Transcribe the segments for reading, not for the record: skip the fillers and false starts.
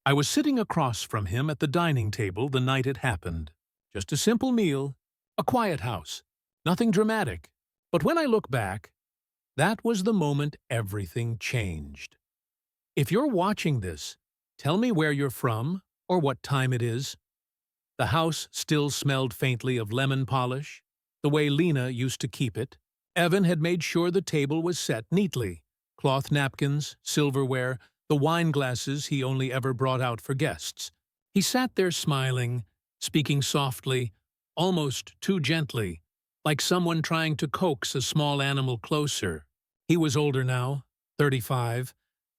I was sitting across from him at the dining table the night it happened. Just a simple meal, a quiet house, nothing dramatic. But when I look back, that was the moment everything changed. If you're watching this, tell me where you're from or what time it is. The house still smelled faintly of lemon polish, the way Lena used to keep it. Evan had made sure the table was set neatly. Cloth napkins, silverware, the wine glasses he only ever brought out for guests. He sat there smiling, speaking softly, almost too gently, like someone trying to coax a small animal closer. He was older now, 35,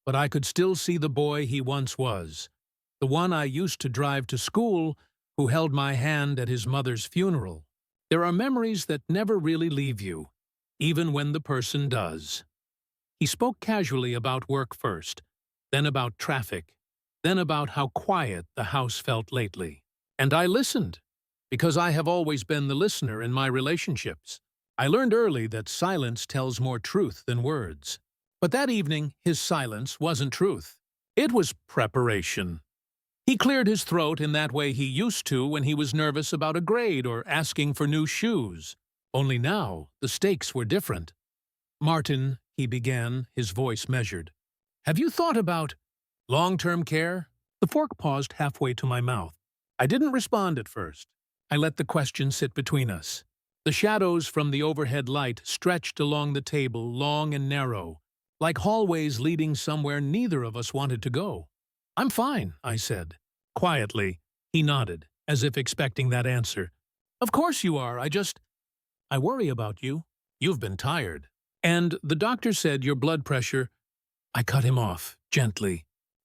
but I could still see the boy he once was, the one I used to drive to school, who held my hand at his mother's funeral. There are memories that never really leave you, even when the person does. He spoke casually about work first, then about traffic, then about how quiet the house felt lately. And I listened, because I have always been the listener in my relationships. I learned early that silence tells more truth than words. But that evening, his silence wasn't truth. It was preparation. He cleared his throat in that way he used to when he was nervous about a grade or asking for new shoes. Only now, the stakes were different. "Martin," he began, his voice measured, "have you thought about long-term care?" The fork paused halfway to my mouth. I didn't respond at first. I let the question sit between us. The shadows from the overhead light stretched along the table, long and narrow, like hallways leading somewhere neither of us wanted to go. "I'm fine," I said. Quietly, he nodded, as if expecting that answer. "Of course you are, I worry about you. You've been tired. And the doctor said your blood pressure—" I cut him off, gently.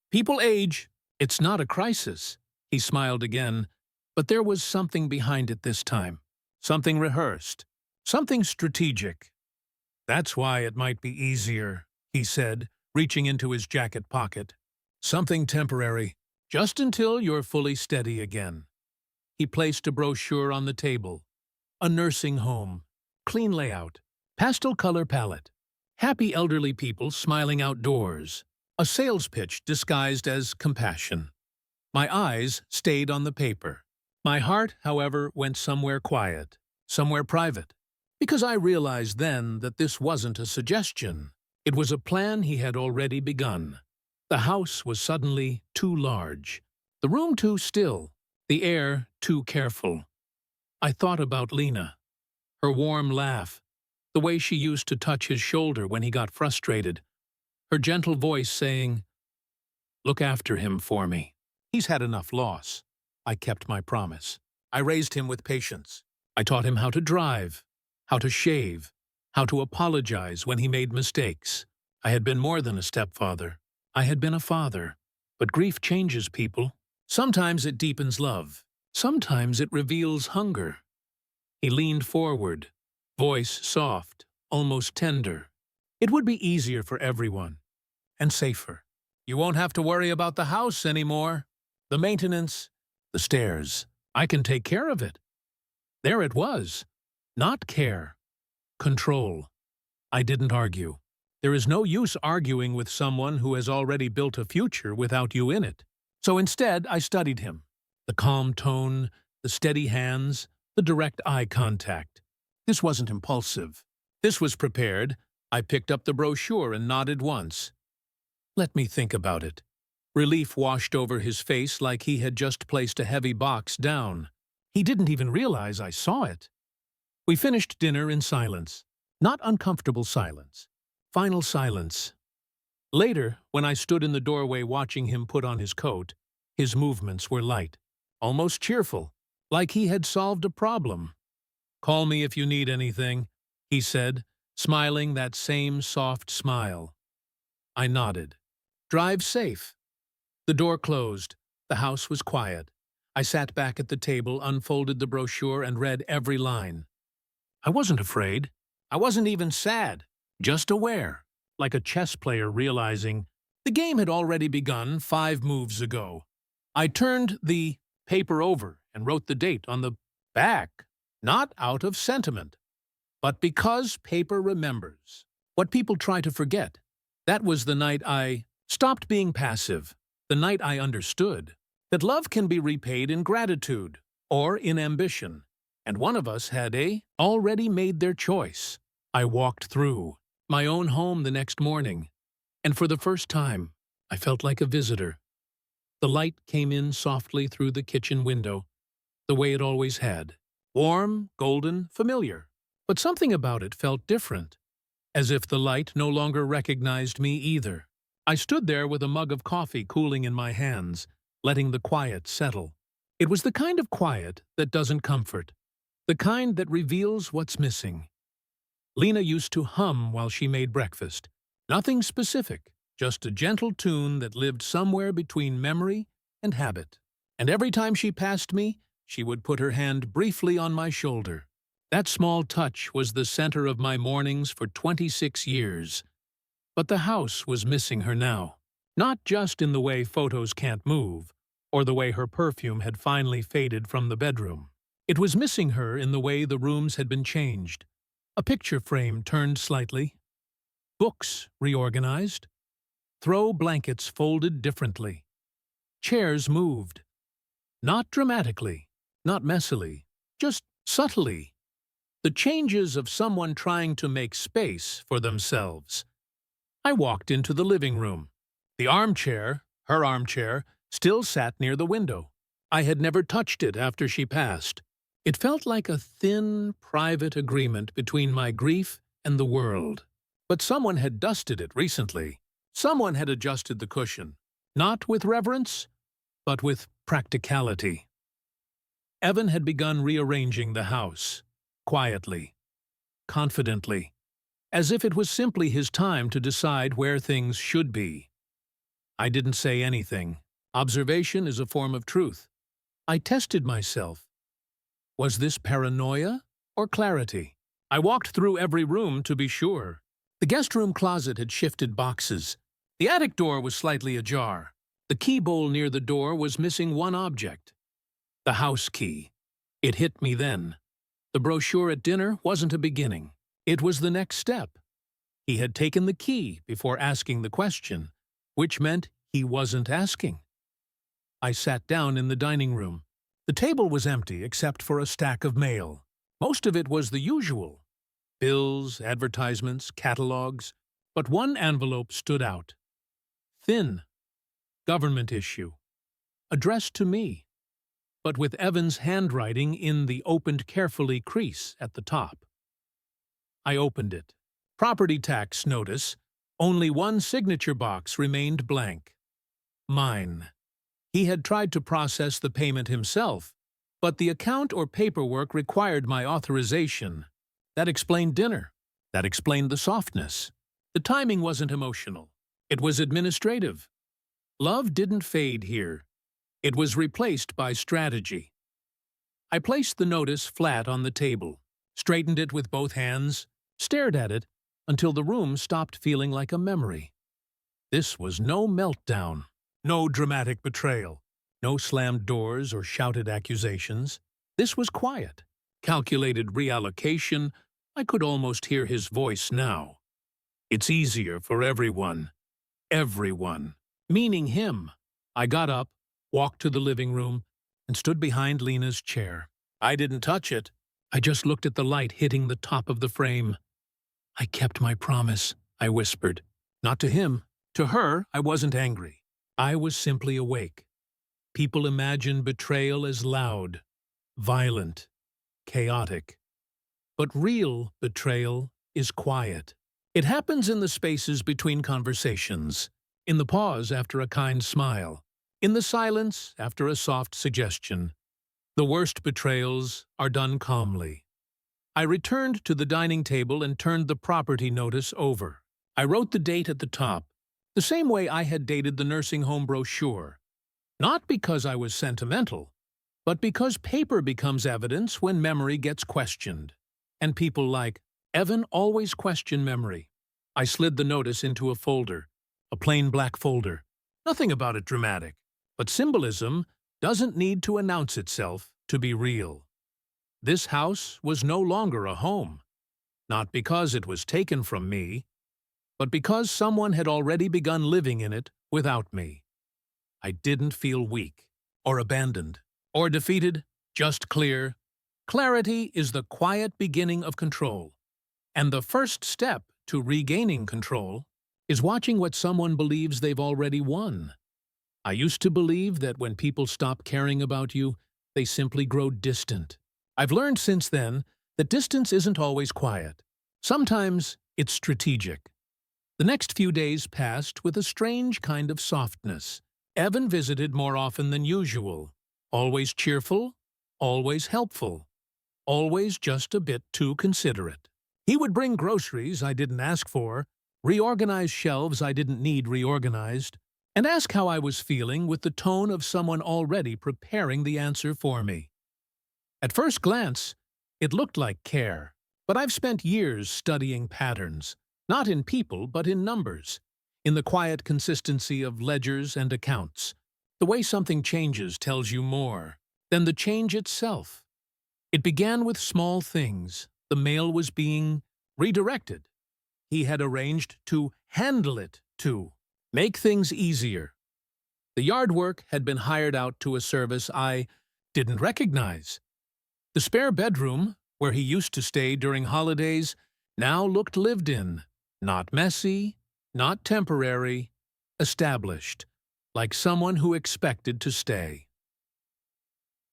"People age. It's not a crisis." He smiled again, but there was something behind it this time. Something rehearsed. Something strategic. "That's why it might be easier," he said, reaching into his jacket pocket. "Something temporary, just until you're fully steady again." He placed a brochure on the table. A nursing home. Clean layout. Pastel color palette. Happy elderly people smiling outdoors. A sales pitch disguised as compassion. My eyes stayed on the paper. My heart, however, went somewhere quiet, somewhere private, because I realized then that this wasn't a suggestion. It was a plan he had already begun. The house was suddenly too large, the room too still, the air too careful. I thought about Lena, her warm laugh, the way she used to touch his shoulder when he got frustrated, her gentle voice saying, "Look after him for me." He's had enough loss. I kept my promise. I raised him with patience. I taught him how to drive, how to shave, how to apologize when he made mistakes. I had been more than a stepfather. I had been a father. But grief changes people. Sometimes it deepens love. Sometimes it reveals hunger. He leaned forward, voice soft, almost tender. "It would be easier for everyone, and safer. You won't have to worry about the house anymore. The maintenance, the stairs. I can take care of it." There it was. Not care. Control. I didn't argue. There is no use arguing with someone who has already built a future without you in it. So instead, I studied him. The calm tone, the steady hands, the direct eye contact. This wasn't impulsive. This was prepared. I picked up the brochure and nodded once. "Let me think about it." Relief washed over his face like he had just placed a heavy box down. He didn't even realize I saw it. We finished dinner in silence. Not uncomfortable silence. Final silence. Later, when I stood in the doorway watching him put on his coat, his movements were light, almost cheerful, like he had solved a problem. "Call me if you need anything," he said, smiling that same soft smile. I nodded. "Drive safe." The door closed. The house was quiet. I sat back at the table, unfolded the brochure, and read every line. I wasn't afraid. I wasn't even sad. Just aware, like a chess player realizing the game had already begun 5 moves ago. I turned the paper over and wrote the date on the back, not out of sentiment, but because paper remembers what people try to forget. That was the night I stopped being passive. The night I understood that love can be repaid in gratitude or in ambition, and one of us had already made their choice. I walked through my own home the next morning, and for the first time, I felt like a visitor. The light came in softly through the kitchen window, the way it always had. Warm, golden, familiar. But something about it felt different, as if the light no longer recognized me either. I stood there with a mug of coffee cooling in my hands, letting the quiet settle. It was the kind of quiet that doesn't comfort, the kind that reveals what's missing. Lena used to hum while she made breakfast. Nothing specific, just a gentle tune that lived somewhere between memory and habit. And every time she passed me, she would put her hand briefly on my shoulder. That small touch was the center of my mornings for 26 years. But the house was missing her now. Not just in the way photos can't move, or the way her perfume had finally faded from the bedroom. It was missing her in the way the rooms had been changed. A picture frame turned slightly. Books reorganized. Throw blankets folded differently. Chairs moved. Not dramatically, not messily, just subtly. The changes of someone trying to make space for themselves. I walked into the living room. The armchair, her armchair, still sat near the window. I had never touched it after she passed. It felt like a thin, private agreement between my grief and the world. But someone had dusted it recently. Someone had adjusted the cushion, not with reverence, but with practicality. Evan had begun rearranging the house, quietly, confidently, as if it was simply his time to decide where things should be. I didn't say anything. Observation is a form of truth. I tested myself. Was this paranoia or clarity? I walked through every room to be sure. The guest room closet had shifted boxes. The attic door was slightly ajar. The key bowl near the door was missing one object. The house key. It hit me then. The brochure at dinner wasn't a beginning. It was the next step. He had taken the key before asking the question, which meant he wasn't asking. I sat down in the dining room. The table was empty except for a stack of mail. Most of it was the usual. Bills, advertisements, catalogs. But one envelope stood out. Thin. Government issue. Addressed to me, but with Evan's handwriting in the opened carefully crease at the top. I opened it. Property tax notice. Only one signature box remained blank. Mine. He had tried to process the payment himself, but the account or paperwork required my authorization. That explained dinner. That explained the softness. The timing wasn't emotional. It was administrative. Love didn't fade here. It was replaced by strategy. I placed the notice flat on the table, straightened it with both hands, stared at it until the room stopped feeling like a memory. This was no meltdown, no dramatic betrayal, no slammed doors or shouted accusations. This was quiet, calculated reallocation. I could almost hear his voice now. It's easier for everyone. Everyone. Meaning him. I got up, walked to the living room, and stood behind Lena's chair. I didn't touch it. I just looked at the light hitting the top of the frame. I kept my promise, I whispered. Not to him. To her, I wasn't angry. I was simply awake. People imagine betrayal as loud, violent, chaotic. But real betrayal is quiet. It happens in the spaces between conversations, in the pause after a kind smile, in the silence after a soft suggestion. The worst betrayals are done calmly. I returned to the dining table and turned the property notice over. I wrote the date at the top, the same way I had dated the nursing home brochure. Not because I was sentimental, but because paper becomes evidence when memory gets questioned. And people like Evan always question memory. I slid the notice into a folder, a plain black folder. Nothing about it dramatic. But symbolism doesn't need to announce itself to be real. This house was no longer a home. Not because it was taken from me, but because someone had already begun living in it without me. I didn't feel weak, or abandoned, or defeated, just clear. Clarity is the quiet beginning of control, and the first step to regaining control is watching what someone believes they've already won. I used to believe that when people stop caring about you, they simply grow distant. I've learned since then that distance isn't always quiet. Sometimes it's strategic. The next few days passed with a strange kind of softness. Evan visited more often than usual. Always cheerful, always helpful, always just a bit too considerate. He would bring groceries I didn't ask for, reorganize shelves I didn't need reorganized, and ask how I was feeling with the tone of someone already preparing the answer for me. At first glance, it looked like care, but I've spent years studying patterns, not in people but in numbers, in the quiet consistency of ledgers and accounts. The way something changes tells you more than the change itself. It began with small things. The mail was being redirected. He had arranged to handle it to make things easier. The yard work had been hired out to a service I didn't recognize. The spare bedroom, where he used to stay during holidays, now looked lived in, not messy, not temporary, established, like someone who expected to stay.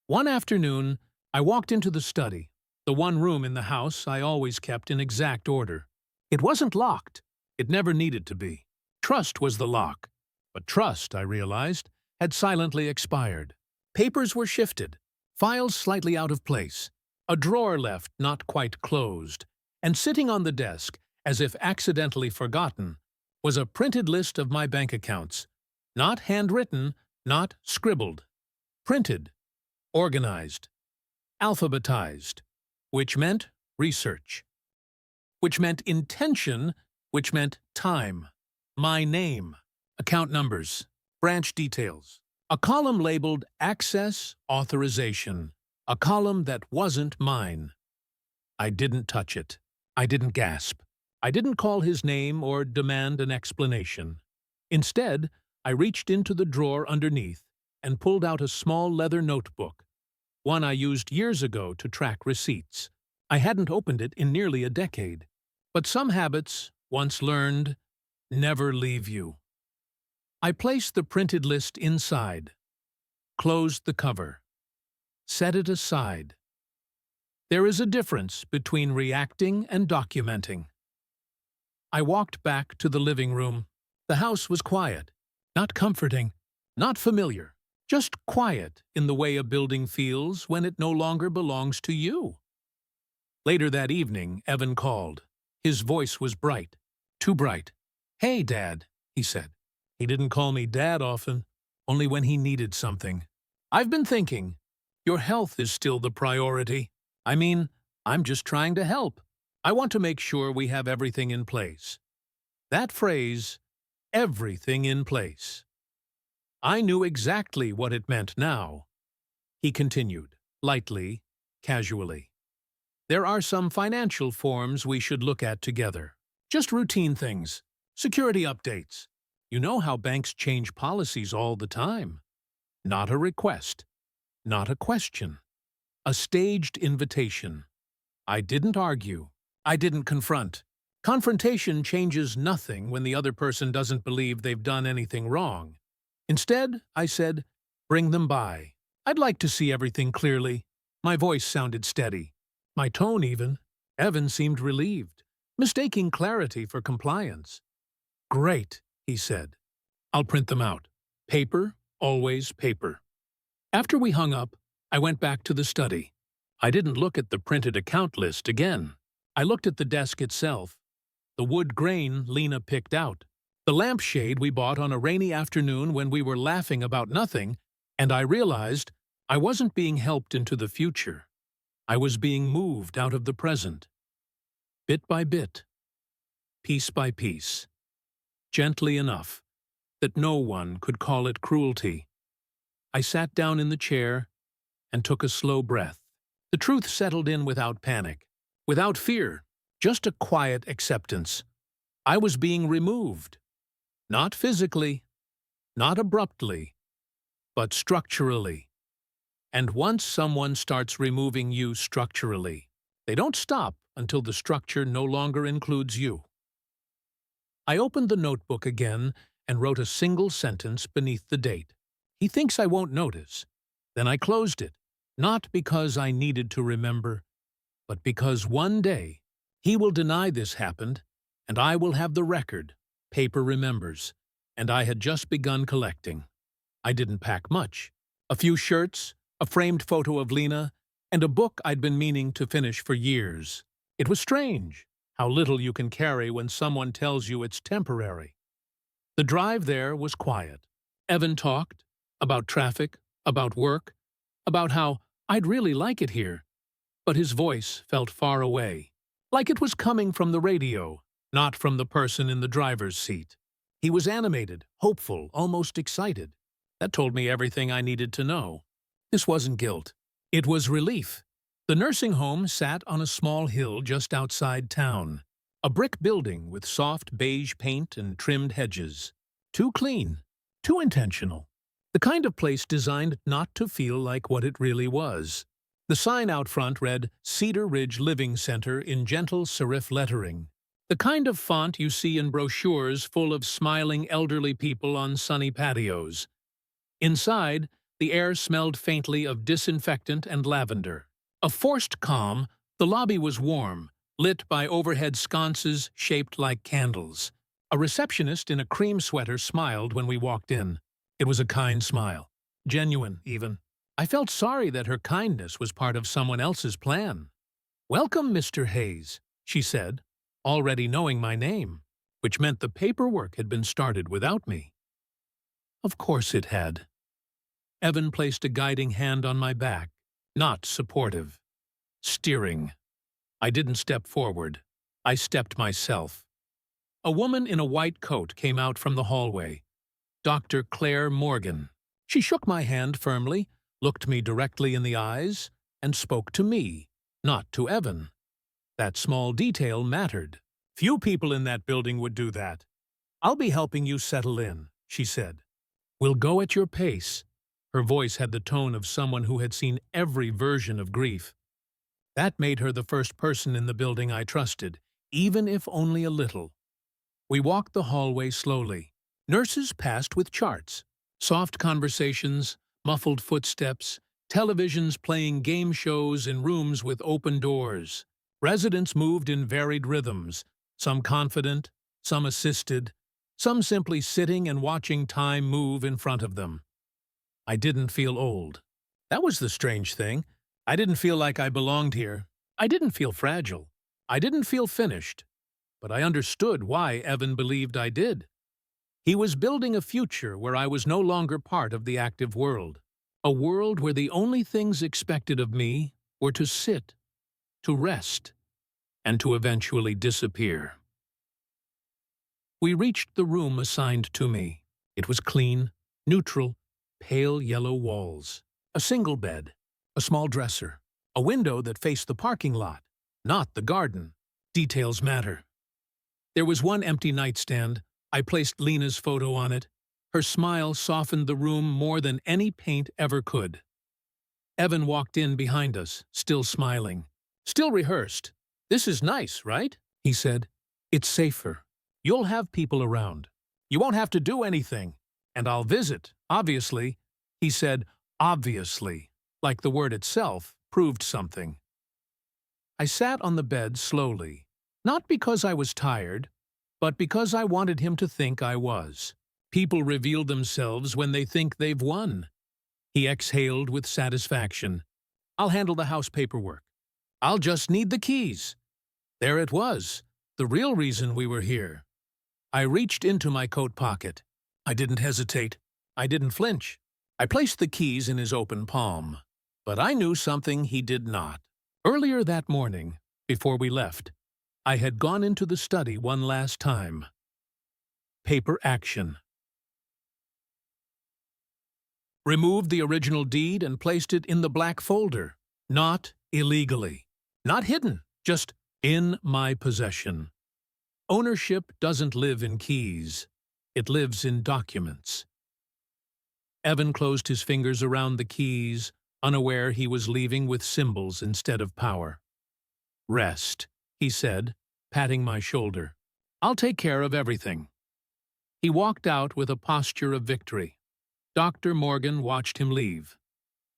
One afternoon, I walked into the study, the one room in the house I always kept in exact order. It wasn't locked. It never needed to be. Trust was the lock. But trust, I realized, had silently expired. Papers were shifted, files slightly out of place, a drawer left not quite closed, and sitting on the desk, as if accidentally forgotten, was a printed list of my bank accounts. Not handwritten, not scribbled. Printed, organized, alphabetized, which meant research, which meant intention, which meant time. My name, account numbers, branch details. A column labeled Access Authorization, a column that wasn't mine. I didn't touch it. I didn't gasp. I didn't call his name or demand an explanation. Instead, I reached into the drawer underneath and pulled out a small leather notebook, one I used years ago to track receipts. I hadn't opened it in nearly a decade, but some habits, once learned, never leave you. I placed the printed list inside, closed the cover, set it aside. There is a difference between reacting and documenting. I walked back to the living room. The house was quiet, not comforting, not familiar, just quiet in the way a building feels when it no longer belongs to you. Later that evening, Evan called. His voice was bright, too bright. "Hey, Dad," he said. He didn't call me Dad often, only when he needed something. "I've been thinking, your health is still the priority. I mean, I'm just trying to help. I want to make sure we have everything in place." That phrase, everything in place. I knew exactly what it meant now. He continued, lightly, casually. "There are some financial forms we should look at together. Just routine things. Security updates. You know how banks change policies all the time. Not a request. Not a question. A staged invitation." I didn't argue. I didn't confront. Confrontation changes nothing when the other person doesn't believe they've done anything wrong. Instead, I said, "Bring them by. I'd like to see everything clearly." My voice sounded steady. My tone even. Evan seemed relieved, mistaking clarity for compliance. "Great," he said. "I'll print them out. Paper, always paper." After we hung up, I went back to the study. I didn't look at the printed account list again. I looked at the desk itself. The wood grain Lena picked out. The lampshade we bought on a rainy afternoon when we were laughing about nothing, and I realized I wasn't being helped into the future. I was being moved out of the present. Bit by bit. Piece by piece. Gently enough that no one could call it cruelty. I sat down in the chair and took a slow breath. The truth settled in without panic, without fear, just a quiet acceptance. I was being removed. Not physically, not abruptly, but structurally. And once someone starts removing you structurally, they don't stop until the structure no longer includes you. I opened the notebook again and wrote a single sentence beneath the date. He thinks I won't notice. Then I closed it, not because I needed to remember, but because one day he will deny this happened, and I will have the record. Paper remembers, and I had just begun collecting. I didn't pack much. A few shirts, a framed photo of Lena, and a book I'd been meaning to finish for years. It was strange how little you can carry when someone tells you it's temporary. The drive there was quiet. Evan talked about traffic, about work, about how I'd really like it here. But his voice felt far away, like it was coming from the radio, not from the person in the driver's seat. He was animated, hopeful, almost excited. That told me everything I needed to know. This wasn't guilt. It was relief. The nursing home sat on a small hill just outside town. A brick building with soft beige paint and trimmed hedges. Too clean, too intentional. The kind of place designed not to feel like what it really was. The sign out front read Cedar Ridge Living Center in gentle serif lettering. The kind of font you see in brochures full of smiling elderly people on sunny patios. Inside, the air smelled faintly of disinfectant and lavender. A forced calm, the lobby was warm, lit by overhead sconces shaped like candles. A receptionist in a cream sweater smiled when we walked in. It was a kind smile. Genuine, even. I felt sorry that her kindness was part of someone else's plan. "Welcome, Mr. Hayes," she said, already knowing my name, which meant the paperwork had been started without me. Of course it had. Evan placed a guiding hand on my back, not supportive. Steering. I didn't step forward. I stepped myself. A woman in a white coat came out from the hallway. Dr. Claire Morgan. She shook my hand firmly, looked me directly in the eyes, and spoke to me, not to Evan. That small detail mattered. Few people in that building would do that. "I'll be helping you settle in," she said. "We'll go at your pace." Her voice had the tone of someone who had seen every version of grief. That made her the first person in the building I trusted, even if only a little. We walked the hallway slowly. Nurses passed with charts. Soft conversations, muffled footsteps, televisions playing game shows in rooms with open doors. Residents moved in varied rhythms, some confident, some assisted, some simply sitting and watching time move in front of them. I didn't feel old. That was the strange thing. I didn't feel like I belonged here. I didn't feel fragile. I didn't feel finished. But I understood why Evan believed I did. He was building a future where I was no longer part of the active world. A world where the only things expected of me were to sit, to rest, and to eventually disappear. We reached the room assigned to me. It was clean, neutral, pale yellow walls. A single bed, a small dresser, a window that faced the parking lot, not the garden. Details matter. There was one empty nightstand. I placed Lena's photo on it. Her smile softened the room more than any paint ever could. Evan walked in behind us, still smiling. "Still rehearsed. This is nice, right?" he said. "It's safer. You'll have people around. You won't have to do anything. And I'll visit, obviously." He said, "obviously," like the word itself proved something. I sat on the bed slowly, not because I was tired, but because I wanted him to think I was. People reveal themselves when they think they've won. He exhaled with satisfaction. "I'll handle the house paperwork. I'll just need the keys." There it was, the real reason we were here. I reached into my coat pocket. I didn't hesitate. I didn't flinch. I placed the keys in his open palm. But I knew something he did not. Earlier that morning, before we left, I had gone into the study one last time. Paper action. Removed the original deed and placed it in the black folder. Not illegally. Not hidden, just in my possession. Ownership doesn't live in keys. It lives in documents. Evan closed his fingers around the keys, unaware he was leaving with symbols instead of power. "Rest," he said, patting my shoulder. "I'll take care of everything." He walked out with a posture of victory. Dr. Morgan watched him leave.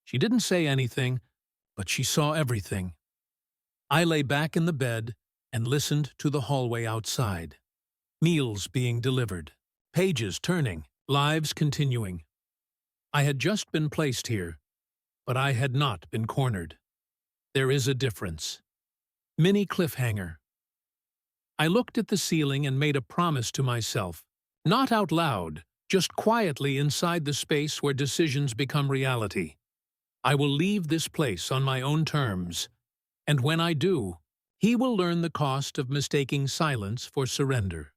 She didn't say anything, but she saw everything. I lay back in the bed and listened to the hallway outside. Meals being delivered, pages turning, lives continuing. I had just been placed here, but I had not been cornered. There is a difference. Mini cliffhanger. I looked at the ceiling and made a promise to myself, not out loud, just quietly inside the space where decisions become reality. I will leave this place on my own terms, and when I do, he will learn the cost of mistaking silence for surrender.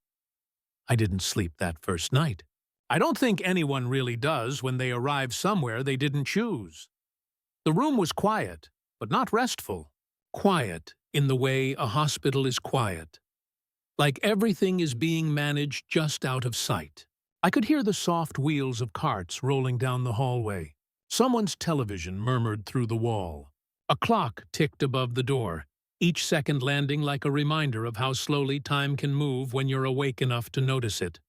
I didn't sleep that first night. I don't think anyone really does when they arrive somewhere they didn't choose. The room was quiet, but not restful. Quiet in the way a hospital is quiet. Like everything is being managed just out of sight. I could hear the soft wheels of carts rolling down the hallway. Someone's television murmured through the wall. A clock ticked above the door, each second landing like a reminder of how slowly time can move when you're awake enough to notice it.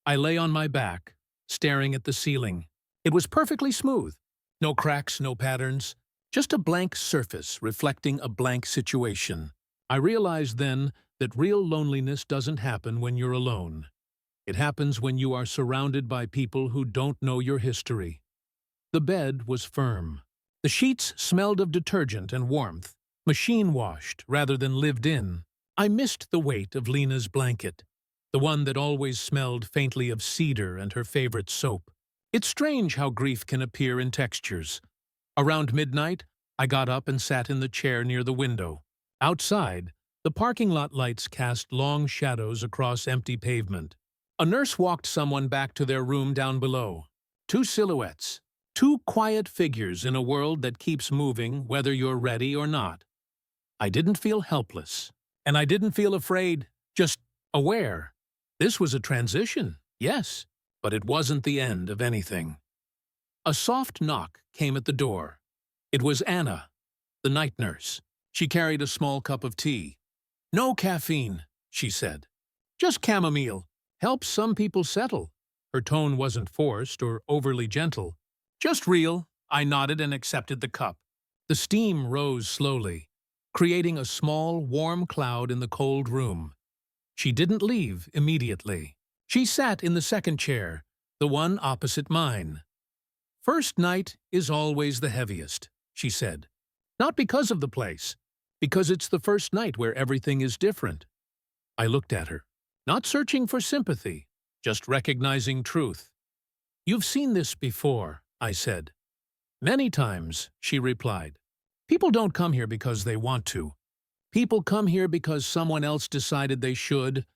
I lay on my back, staring at the ceiling. It was perfectly smooth. No cracks, no patterns, just a blank surface reflecting a blank situation. I realized then that real loneliness doesn't happen when you're alone. It happens when you are surrounded by people who don't know your history. The bed was firm. The sheets smelled of detergent and warmth, machine-washed rather than lived in. I missed the weight of Lena's blanket, the one that always smelled faintly of cedar and her favorite soap. It's strange how grief can appear in textures. Around midnight, I got up and sat in the chair near the window. Outside, the parking lot lights cast long shadows across empty pavement. A nurse walked someone back to their room down below. Two silhouettes. Two quiet figures in a world that keeps moving whether you're ready or not. I didn't feel helpless, and I didn't feel afraid, just aware. This was a transition, yes, but it wasn't the end of anything. A soft knock came at the door. It was Anna, the night nurse. She carried a small cup of tea. "No caffeine," she said. "Just chamomile. Helps some people settle." Her tone wasn't forced or overly gentle. "Just real." I nodded and accepted the cup. The steam rose slowly, creating a small, warm cloud in the cold room. She didn't leave immediately. She sat in the second chair, the one opposite mine. "First night is always the heaviest," she said. "Not because of the place, because it's the first night where everything is different." I looked at her, not searching for sympathy, just recognizing truth. "You've seen this before," I said. "Many times," she replied. "People don't come here because they want to. People come here because someone else decided they should."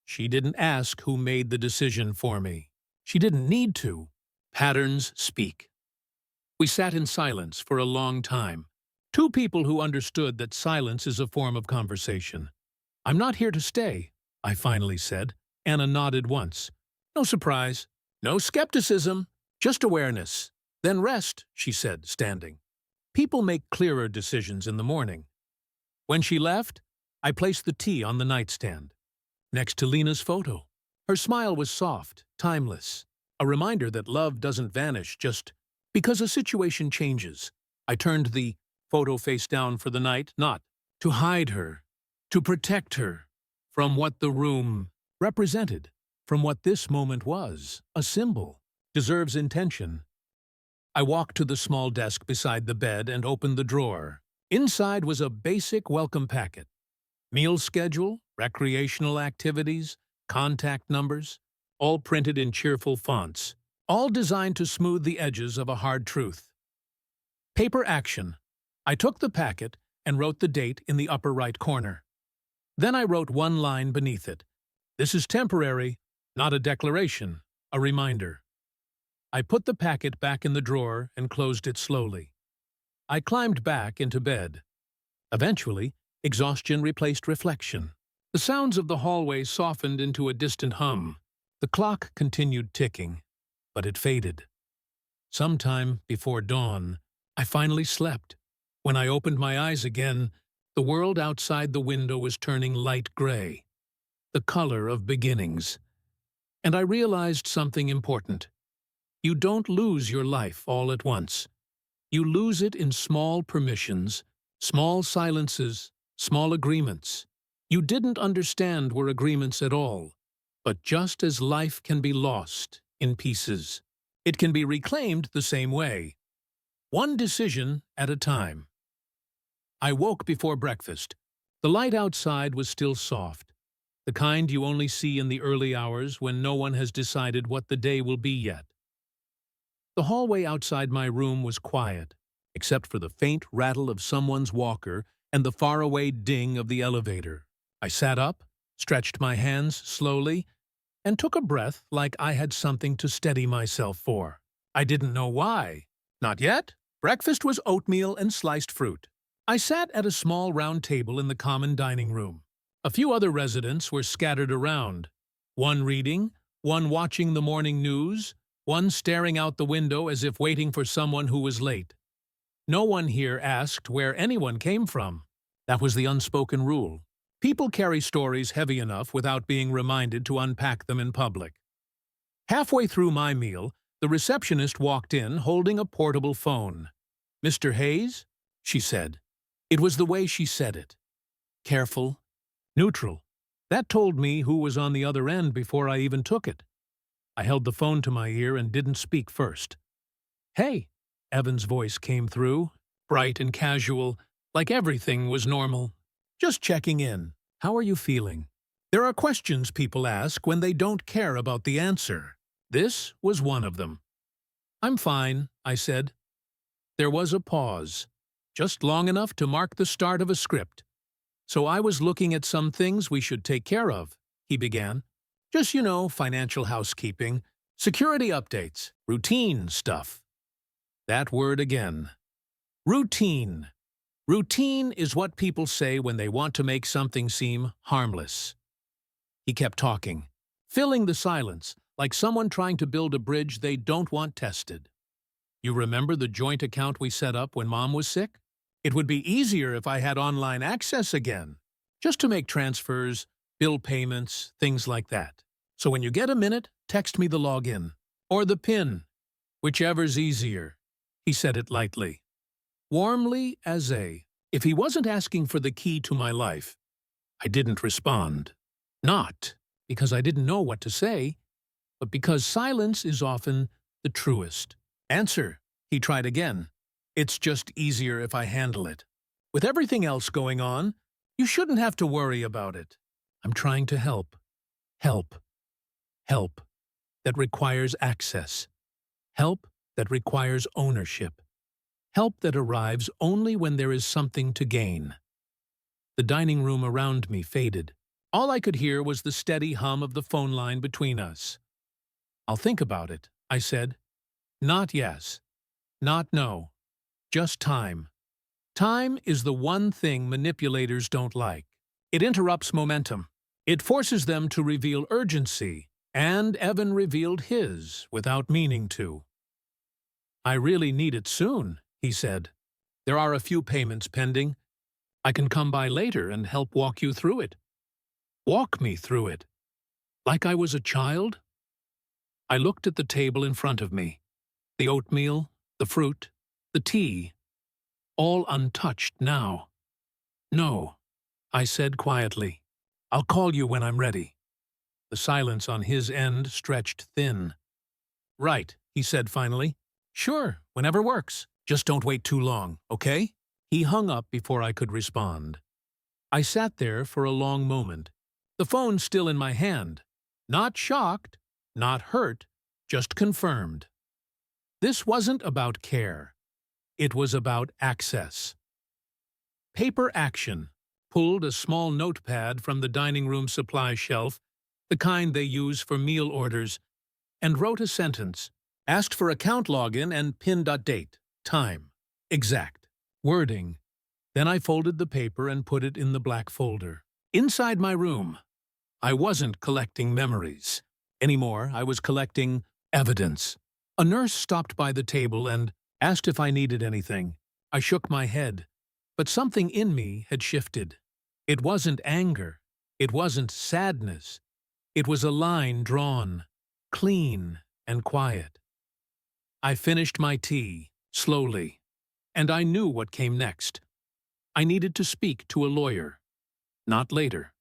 She didn't ask who made the decision for me. She didn't need to. Patterns speak. We sat in silence for a long time. Two people who understood that silence is a form of conversation. "I'm not here to stay," I finally said. Anna nodded once. "No surprise. No skepticism. Just awareness. Then rest," she said, standing. "People make clearer decisions in the morning." When she left, I placed the tea on the nightstand, next to Lena's photo. Her smile was soft, timeless, a reminder that love doesn't vanish just because a situation changes. I turned the photo face down for the night, not to hide her, to protect her from what the room represented, from what this moment was, a symbol, deserves intention. I walked to the small desk beside the bed and opened the drawer. Inside was a basic welcome packet. Meal schedule, recreational activities, contact numbers, all printed in cheerful fonts, all designed to smooth the edges of a hard truth. Paper action. I took the packet and wrote the date in the upper right corner. Then I wrote one line beneath it. "This is temporary, not a declaration, a reminder." I put the packet back in the drawer and closed it slowly. I climbed back into bed. Eventually, exhaustion replaced reflection. The sounds of the hallway softened into a distant hum. The clock continued ticking, but it faded. Sometime before dawn, I finally slept. When I opened my eyes again, the world outside the window was turning light gray, the color of beginnings. And I realized something important. You don't lose your life all at once. You lose it in small permissions, small silences, small agreements. You didn't understand were agreements at all. But just as life can be lost in pieces, it can be reclaimed the same way. One decision at a time. I woke before breakfast. The light outside was still soft, the kind you only see in the early hours when no one has decided what the day will be yet. The hallway outside my room was quiet, except for the faint rattle of someone's walker and the faraway ding of the elevator. I sat up, stretched my hands slowly, and took a breath like I had something to steady myself for. I didn't know why. Not yet. Breakfast was oatmeal and sliced fruit. I sat at a small round table in the common dining room. A few other residents were scattered around, one reading, one watching the morning news, one staring out the window as if waiting for someone who was late. No one here asked where anyone came from. That was the unspoken rule. People carry stories heavy enough without being reminded to unpack them in public. Halfway through my meal, the receptionist walked in holding a portable phone. "Mr. Hayes?" she said. It was the way she said it. Careful, neutral. That told me who was on the other end before I even took it. I held the phone to my ear and didn't speak first. "Hey," Evan's voice came through, bright and casual, like everything was normal. "Just checking in. How are you feeling?" There are questions people ask when they don't care about the answer. This was one of them. "I'm fine," I said. There was a pause, just long enough to mark the start of a script. "So I was looking at some things we should take care of," he began. "Just, financial housekeeping, security updates, routine stuff." That word again. Routine. Routine is what people say when they want to make something seem harmless. He kept talking, filling the silence, like someone trying to build a bridge they don't want tested. "You remember the joint account we set up when Mom was sick? It would be easier if I had online access again, just to make transfers, bill payments, things like that. So when you get a minute, text me the login, or the PIN, whichever's easier." He said it lightly, warmly if he wasn't asking for the key to my life. I didn't respond. Not because I didn't know what to say, but because silence is often the truest. "Answer," he tried again. "It's just easier if I handle it. With everything else going on, you shouldn't have to worry about it. I'm trying to help. Help. Help that requires access. Help that requires ownership. Help that arrives only when there is something to gain." The dining room around me faded. All I could hear was the steady hum of the phone line between us. "I'll think about it," I said. Not yes. Not no. Just time. Time is the one thing manipulators don't like. It interrupts momentum. It forces them to reveal urgency, and Evan revealed his without meaning to. "I really need it soon," he said. "There are a few payments pending. I can come by later and help walk you through it." Walk me through it. Like I was a child? I looked at the table in front of me. The oatmeal, the fruit, the tea, all untouched now. "No," I said quietly. "I'll call you when I'm ready." The silence on his end stretched thin. "Right," he said finally. "Sure, whenever works. Just don't wait too long, okay?" He hung up before I could respond. I sat there for a long moment, the phone still in my hand. Not shocked, not hurt, just confirmed. This wasn't about care. It was about access. Paper action. Pulled a small notepad from the dining room supply shelf, the kind they use for meal orders, and wrote a sentence. Asked for account login and pin.date. Time. Exact. Wording. Then I folded the paper and put it in the black folder. Inside my room. I wasn't collecting memories. Anymore, I was collecting evidence. A nurse stopped by the table and asked if I needed anything. I shook my head, but something in me had shifted. It wasn't anger. It wasn't sadness. It was a line drawn, clean and quiet. I finished my tea, slowly, and I knew what came next. I needed to speak to a lawyer. Not later.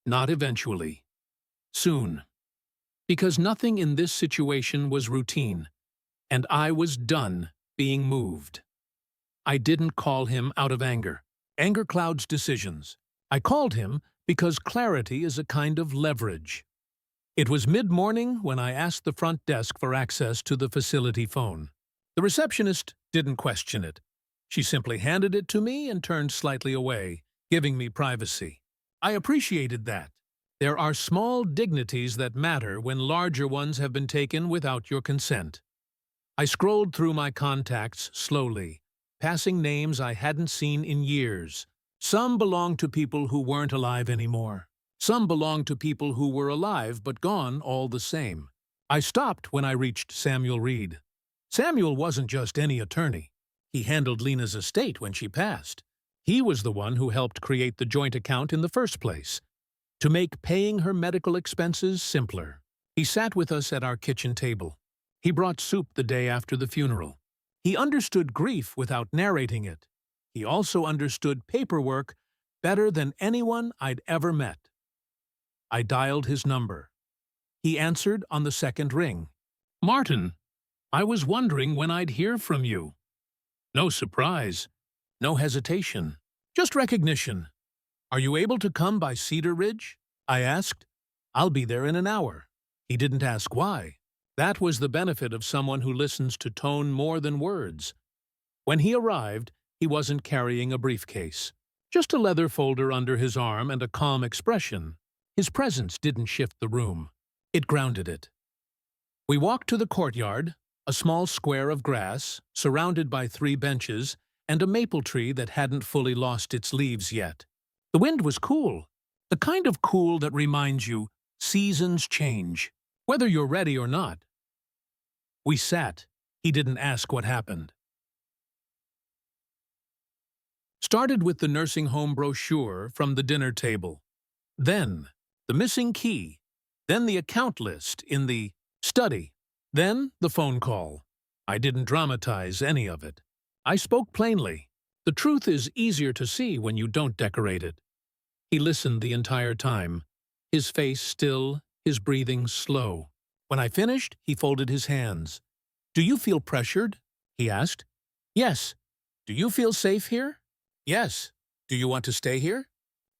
Not eventually. Soon. Because nothing in this situation was routine, and I was done being moved. I didn't call him out of anger. Anger clouds decisions. I called him because clarity is a kind of leverage. It was mid-morning when I asked the front desk for access to the facility phone. The receptionist didn't question it. She simply handed it to me and turned slightly away, giving me privacy. I appreciated that. There are small dignities that matter when larger ones have been taken without your consent. I scrolled through my contacts slowly, passing names I hadn't seen in years. Some belonged to people who weren't alive anymore. Some belonged to people who were alive but gone all the same. I stopped when I reached Samuel Reed. Samuel wasn't just any attorney. He handled Lena's estate when she passed. He was the one who helped create the joint account in the first place, to make paying her medical expenses simpler. He sat with us at our kitchen table. He brought soup the day after the funeral. He understood grief without narrating it. He also understood paperwork better than anyone I'd ever met. I dialed his number. He answered on the second ring. "Martin, I was wondering when I'd hear from you." No surprise, no hesitation, just recognition. "Are you able to come by Cedar Ridge?" I asked. "I'll be there in an hour." He didn't ask why. That was the benefit of someone who listens to tone more than words. When he arrived, he wasn't carrying a briefcase. Just a leather folder under his arm and a calm expression. His presence didn't shift the room. It grounded it. We walked to the courtyard, a small square of grass, surrounded by 3 benches, and a maple tree that hadn't fully lost its leaves yet. The wind was cool, the kind of cool that reminds you seasons change, whether you're ready or not. We sat. He didn't ask what happened. Started with the nursing home brochure from the dinner table. Then, the missing key. Then the account list in the study. Then the phone call. I didn't dramatize any of it. I spoke plainly. The truth is easier to see when you don't decorate it. He listened the entire time, his face still, his breathing slow. When I finished, he folded his hands. "Do you feel pressured?" he asked. "Yes." "Do you feel safe here?" "Yes." "Do you want to stay here?"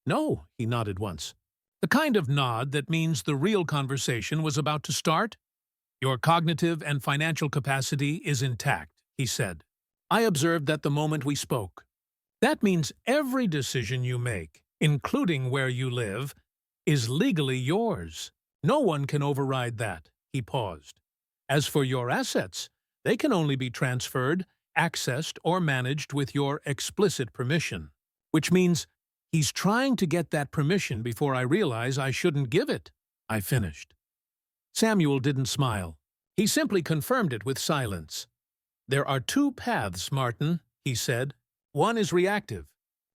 "No," he nodded once. The kind of nod that means the real conversation was about to start. "Your cognitive and financial capacity is intact," he said. I observed that the moment we spoke. That means every decision you make, including where you live, is legally yours. No one can override that. He paused. As for your assets, they can only be transferred, accessed, or managed with your explicit permission. Which means he's trying to get that permission before I realize I shouldn't give it. I finished. Samuel didn't smile. He simply confirmed it with silence. "There are 2 paths, Martin," he said. "One is reactive.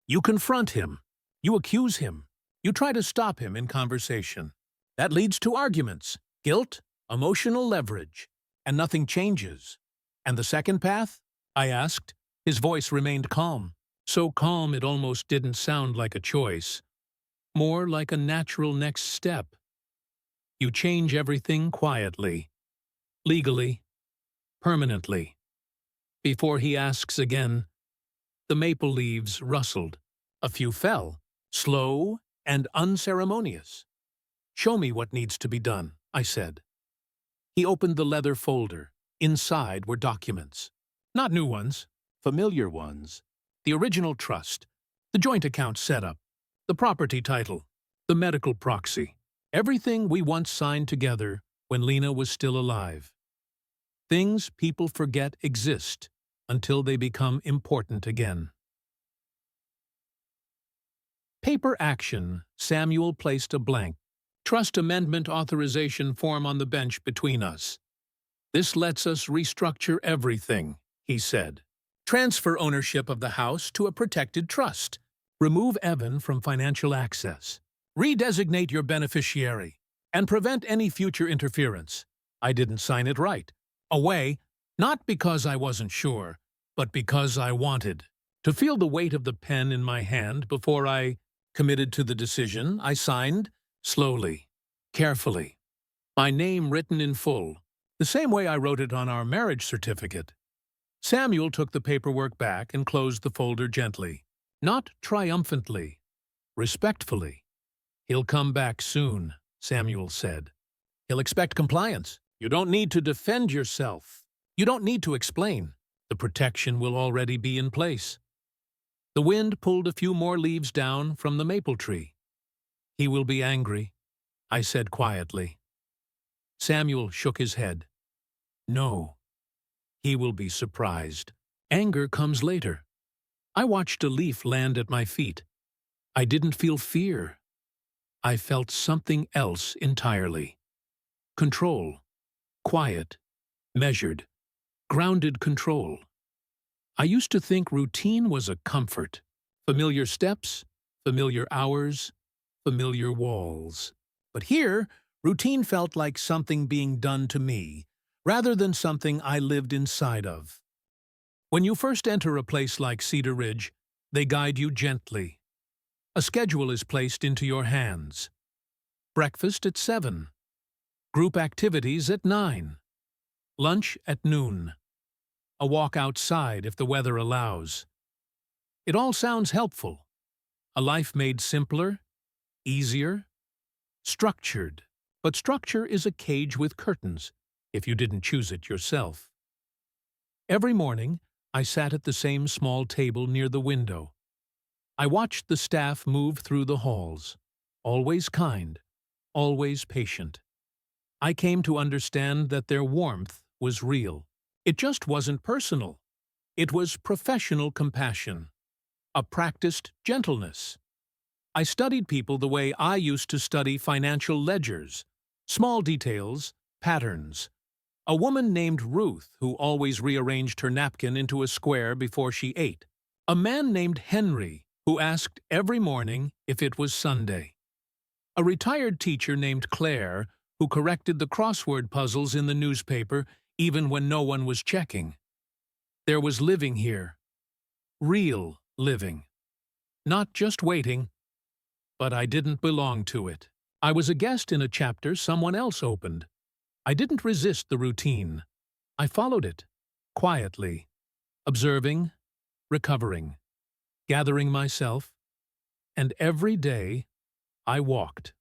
You confront him. You accuse him. You try to stop him in conversation. That leads to arguments, guilt, emotional leverage, and nothing changes. And the second path?" I asked. His voice remained calm. So calm it almost didn't sound like a choice. More like a natural next step. You change everything quietly. Legally. Permanently. Before he asks again, the maple leaves rustled. A few fell, slow and unceremonious. "Show me what needs to be done," I said. He opened the leather folder. Inside were documents. Not new ones, familiar ones. The original trust, the joint account setup, the property title, the medical proxy. Everything we once signed together when Lena was still alive. Things people forget exist until they become important again. Paper action. Samuel placed a blank trust amendment authorization form on the bench between us. This lets us restructure everything, he said. Transfer ownership of the house to a protected trust. Remove Evan from financial access. Redesignate your beneficiary and prevent any future interference. I didn't sign it right. Away, not because I wasn't sure, but because I wanted. To feel the weight of the pen in my hand before I committed to the decision, I signed slowly, carefully. My name written in full, the same way I wrote it on our marriage certificate. Samuel took the paperwork back and closed the folder gently, not triumphantly, respectfully. He'll come back soon, Samuel said. He'll expect compliance. You don't need to defend yourself. You don't need to explain. The protection will already be in place. The wind pulled a few more leaves down from the maple tree. He will be angry, I said quietly. Samuel shook his head. No. He will be surprised. Anger comes later. I watched a leaf land at my feet. I didn't feel fear. I felt something else entirely. Control. Quiet. Measured. Grounded control. I used to think routine was a comfort. Familiar steps, familiar hours, familiar walls. But here, routine felt like something being done to me, rather than something I lived inside of. When you first enter a place like Cedar Ridge, they guide you gently. A schedule is placed into your hands. Breakfast at 7. Group activities at 9. Lunch at noon. A walk outside if the weather allows. It all sounds helpful. A life made simpler, easier, structured. But structure is a cage with curtains, if you didn't choose it yourself. Every morning, I sat at the same small table near the window. I watched the staff move through the halls, always kind, always patient. I came to understand that their warmth was real. It just wasn't personal. It was professional compassion, a practiced gentleness. I studied people the way I used to study financial ledgers, small details, patterns. A woman named Ruth who always rearranged her napkin into a square before she ate. A man named Henry who asked every morning if it was Sunday. A retired teacher named Claire who corrected the crossword puzzles in the newspaper even when no one was checking. There was living here. Real living. Not just waiting. But I didn't belong to it. I was a guest in a chapter someone else opened. I didn't resist the routine. I followed it, quietly, observing, recovering, gathering myself, and every day I walked.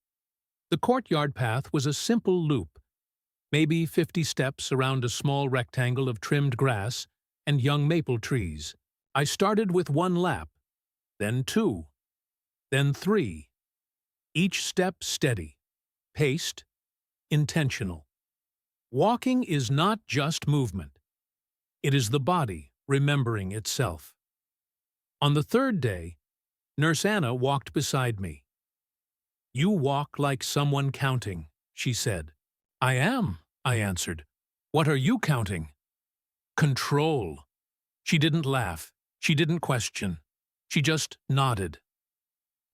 The courtyard path was a simple loop, maybe 50 steps around a small rectangle of trimmed grass and young maple trees. I started with 1 lap, then 2, then 3. Each step steady, paced, intentional. Walking is not just movement. It is the body remembering itself. On the 3rd day, Nurse Anna walked beside me. "You walk like someone counting," she said. "I am," I answered. "What are you counting?" "Control." She didn't laugh. She didn't question. She just nodded.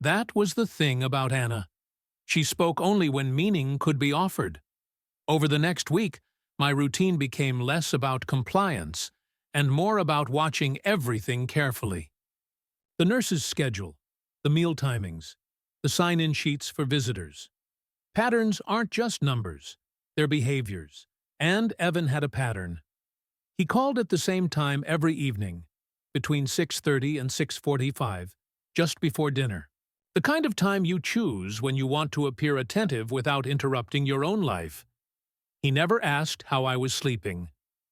That was the thing about Anna. She spoke only when meaning could be offered. Over the next week, my routine became less about compliance and more about watching everything carefully. The nurse's schedule, the meal timings, the sign-in sheets for visitors. Patterns aren't just numbers, they're behaviors. And Evan had a pattern. He called at the same time every evening, between 6:30 and 6:45, just before dinner. The kind of time you choose when you want to appear attentive without interrupting your own life. He never asked how I was sleeping.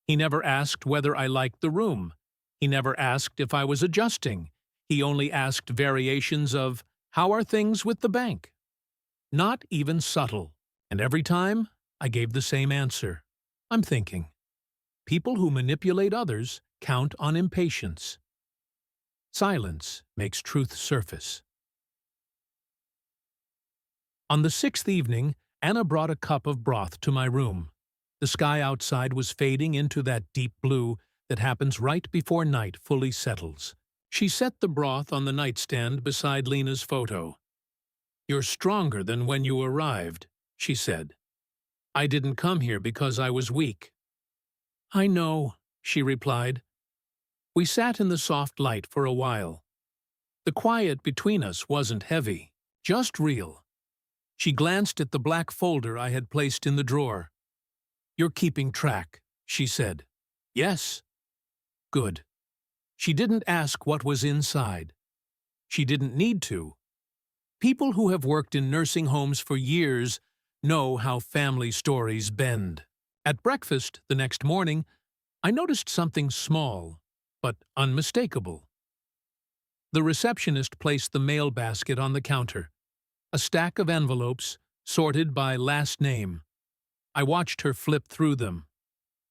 He never asked whether I liked the room. He never asked if I was adjusting. He only asked variations of, "How are things with the bank?" Not even subtle. And every time, I gave the same answer. "I'm thinking." People who manipulate others count on impatience. Silence makes truth surface. On the 6th evening, Anna brought a cup of broth to my room. The sky outside was fading into that deep blue that happens right before night fully settles. She set the broth on the nightstand beside Lena's photo. "You're stronger than when you arrived," she said. "I didn't come here because I was weak." "I know," she replied. We sat in the soft light for a while. The quiet between us wasn't heavy, just real. She glanced at the black folder I had placed in the drawer. "You're keeping track," she said. "Yes." "Good." She didn't ask what was inside. She didn't need to. People who have worked in nursing homes for years know how family stories bend. At breakfast the next morning, I noticed something small, but unmistakable. The receptionist placed the mail basket on the counter, a stack of envelopes sorted by last name. I watched her flip through them.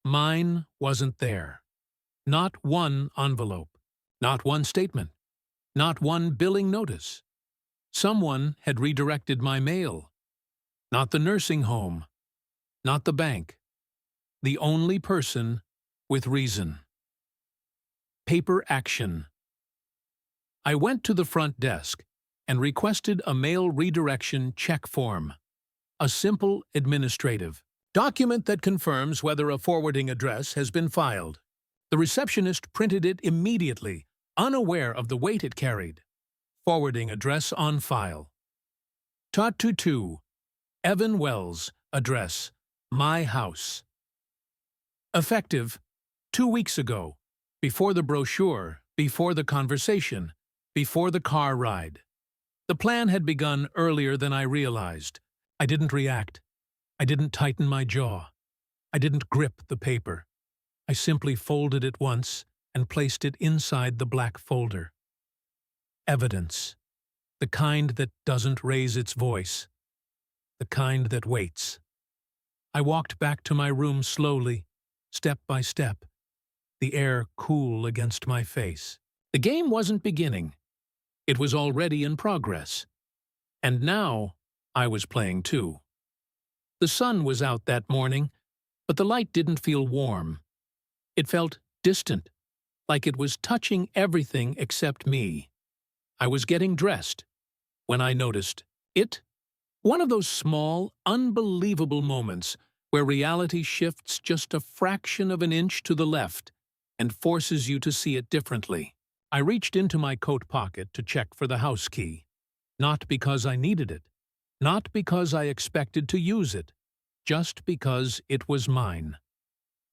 Mine wasn't there. Not one envelope, not one statement, not one billing notice. Someone had redirected my mail. Not the nursing home, not the bank. The only person with reason. Paper action. I went to the front desk and requested a mail redirection check form. A simple administrative document that confirms whether a forwarding address has been filed. The receptionist printed it immediately, unaware of the weight it carried. Forwarding address on file. Tatu, Evan Wells, address, my house. Effective 2 weeks ago, before the brochure, before the conversation, before the car ride. The plan had begun earlier than I realized. I didn't react. I didn't tighten my jaw. I didn't grip the paper. I simply folded it once and placed it inside the black folder. Evidence. The kind that doesn't raise its voice. The kind that waits. I walked back to my room slowly, step by step, the air cool against my face. The game wasn't beginning. It was already in progress. And now I was playing too. The sun was out that morning, but the light didn't feel warm. It felt distant, like it was touching everything except me. I was getting dressed when I noticed it. One of those small, unbelievable moments where reality shifts just a fraction of an inch to the left and forces you to see it differently. I reached into my coat pocket to check for the house key. Not because I needed it, not because I expected to use it, just because it was mine.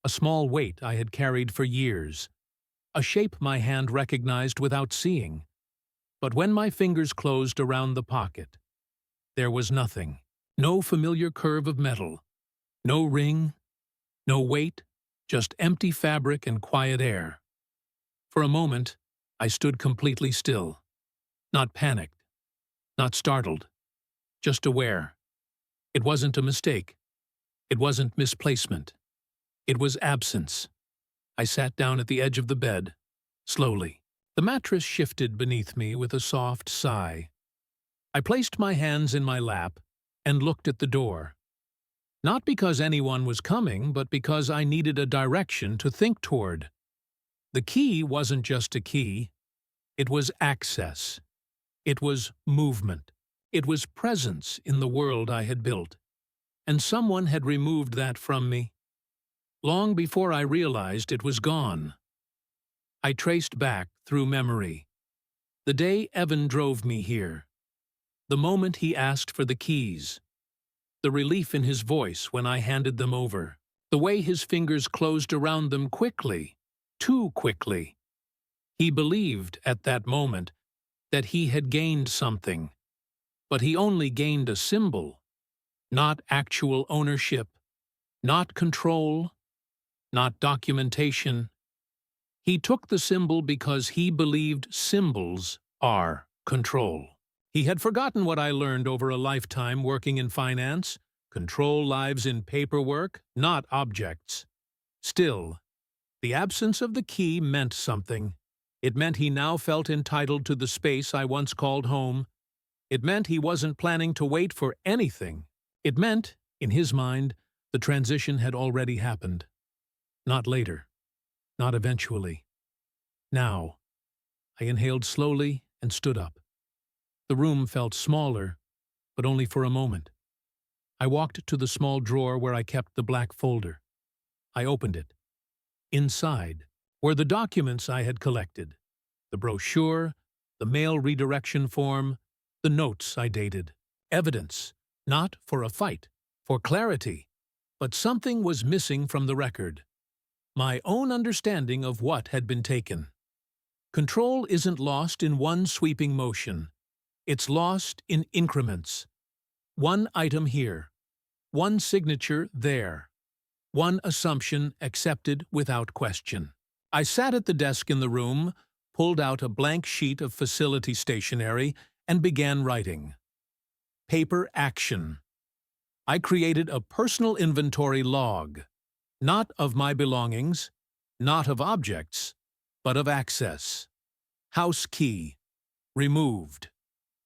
A small weight I had carried for years, a shape my hand recognized without seeing. But when my fingers closed around the pocket, there was nothing. No familiar curve of metal. No ring. No weight. Just empty fabric and quiet air. For a moment, I stood completely still. Not panicked. Not startled. Just aware. It wasn't a mistake. It wasn't misplacement. It was absence. I sat down at the edge of the bed, slowly. The mattress shifted beneath me with a soft sigh. I placed my hands in my lap and looked at the door. Not because anyone was coming, but because I needed a direction to think toward. The key wasn't just a key. It was access. It was movement. It was presence in the world I had built. And someone had removed that from me. Long before I realized it was gone. I traced back through memory. The day Evan drove me here. The moment he asked for the keys. The relief in his voice when I handed them over. The way his fingers closed around them quickly. Too quickly. He believed at that moment that he had gained something. But he only gained a symbol. Not actual ownership. Not control. Not documentation. He took the symbol because he believed symbols are control. He had forgotten what I learned over a lifetime working in finance. Control lives in paperwork, not objects. Still, the absence of the key meant something. It meant he now felt entitled to the space I once called home. It meant he wasn't planning to wait for anything. It meant, in his mind, The transition had already happened. Not later. Not eventually. Now. I inhaled slowly and stood up. The room felt smaller, but only for a moment. I walked to the small drawer where I kept the black folder. I opened it. Inside were the documents I had collected. The brochure, the mail redirection form, the notes I dated. Evidence, not for a fight, for clarity. But something was missing from the record. My own understanding of what had been taken. Control isn't lost in one sweeping motion. It's lost in increments. One item here. One signature there. One assumption accepted without question. I sat at the desk in the room, pulled out a blank sheet of facility stationery, and began writing. Paper action. I created a personal inventory log, not of my belongings, not of objects, but of access. House key. Removed.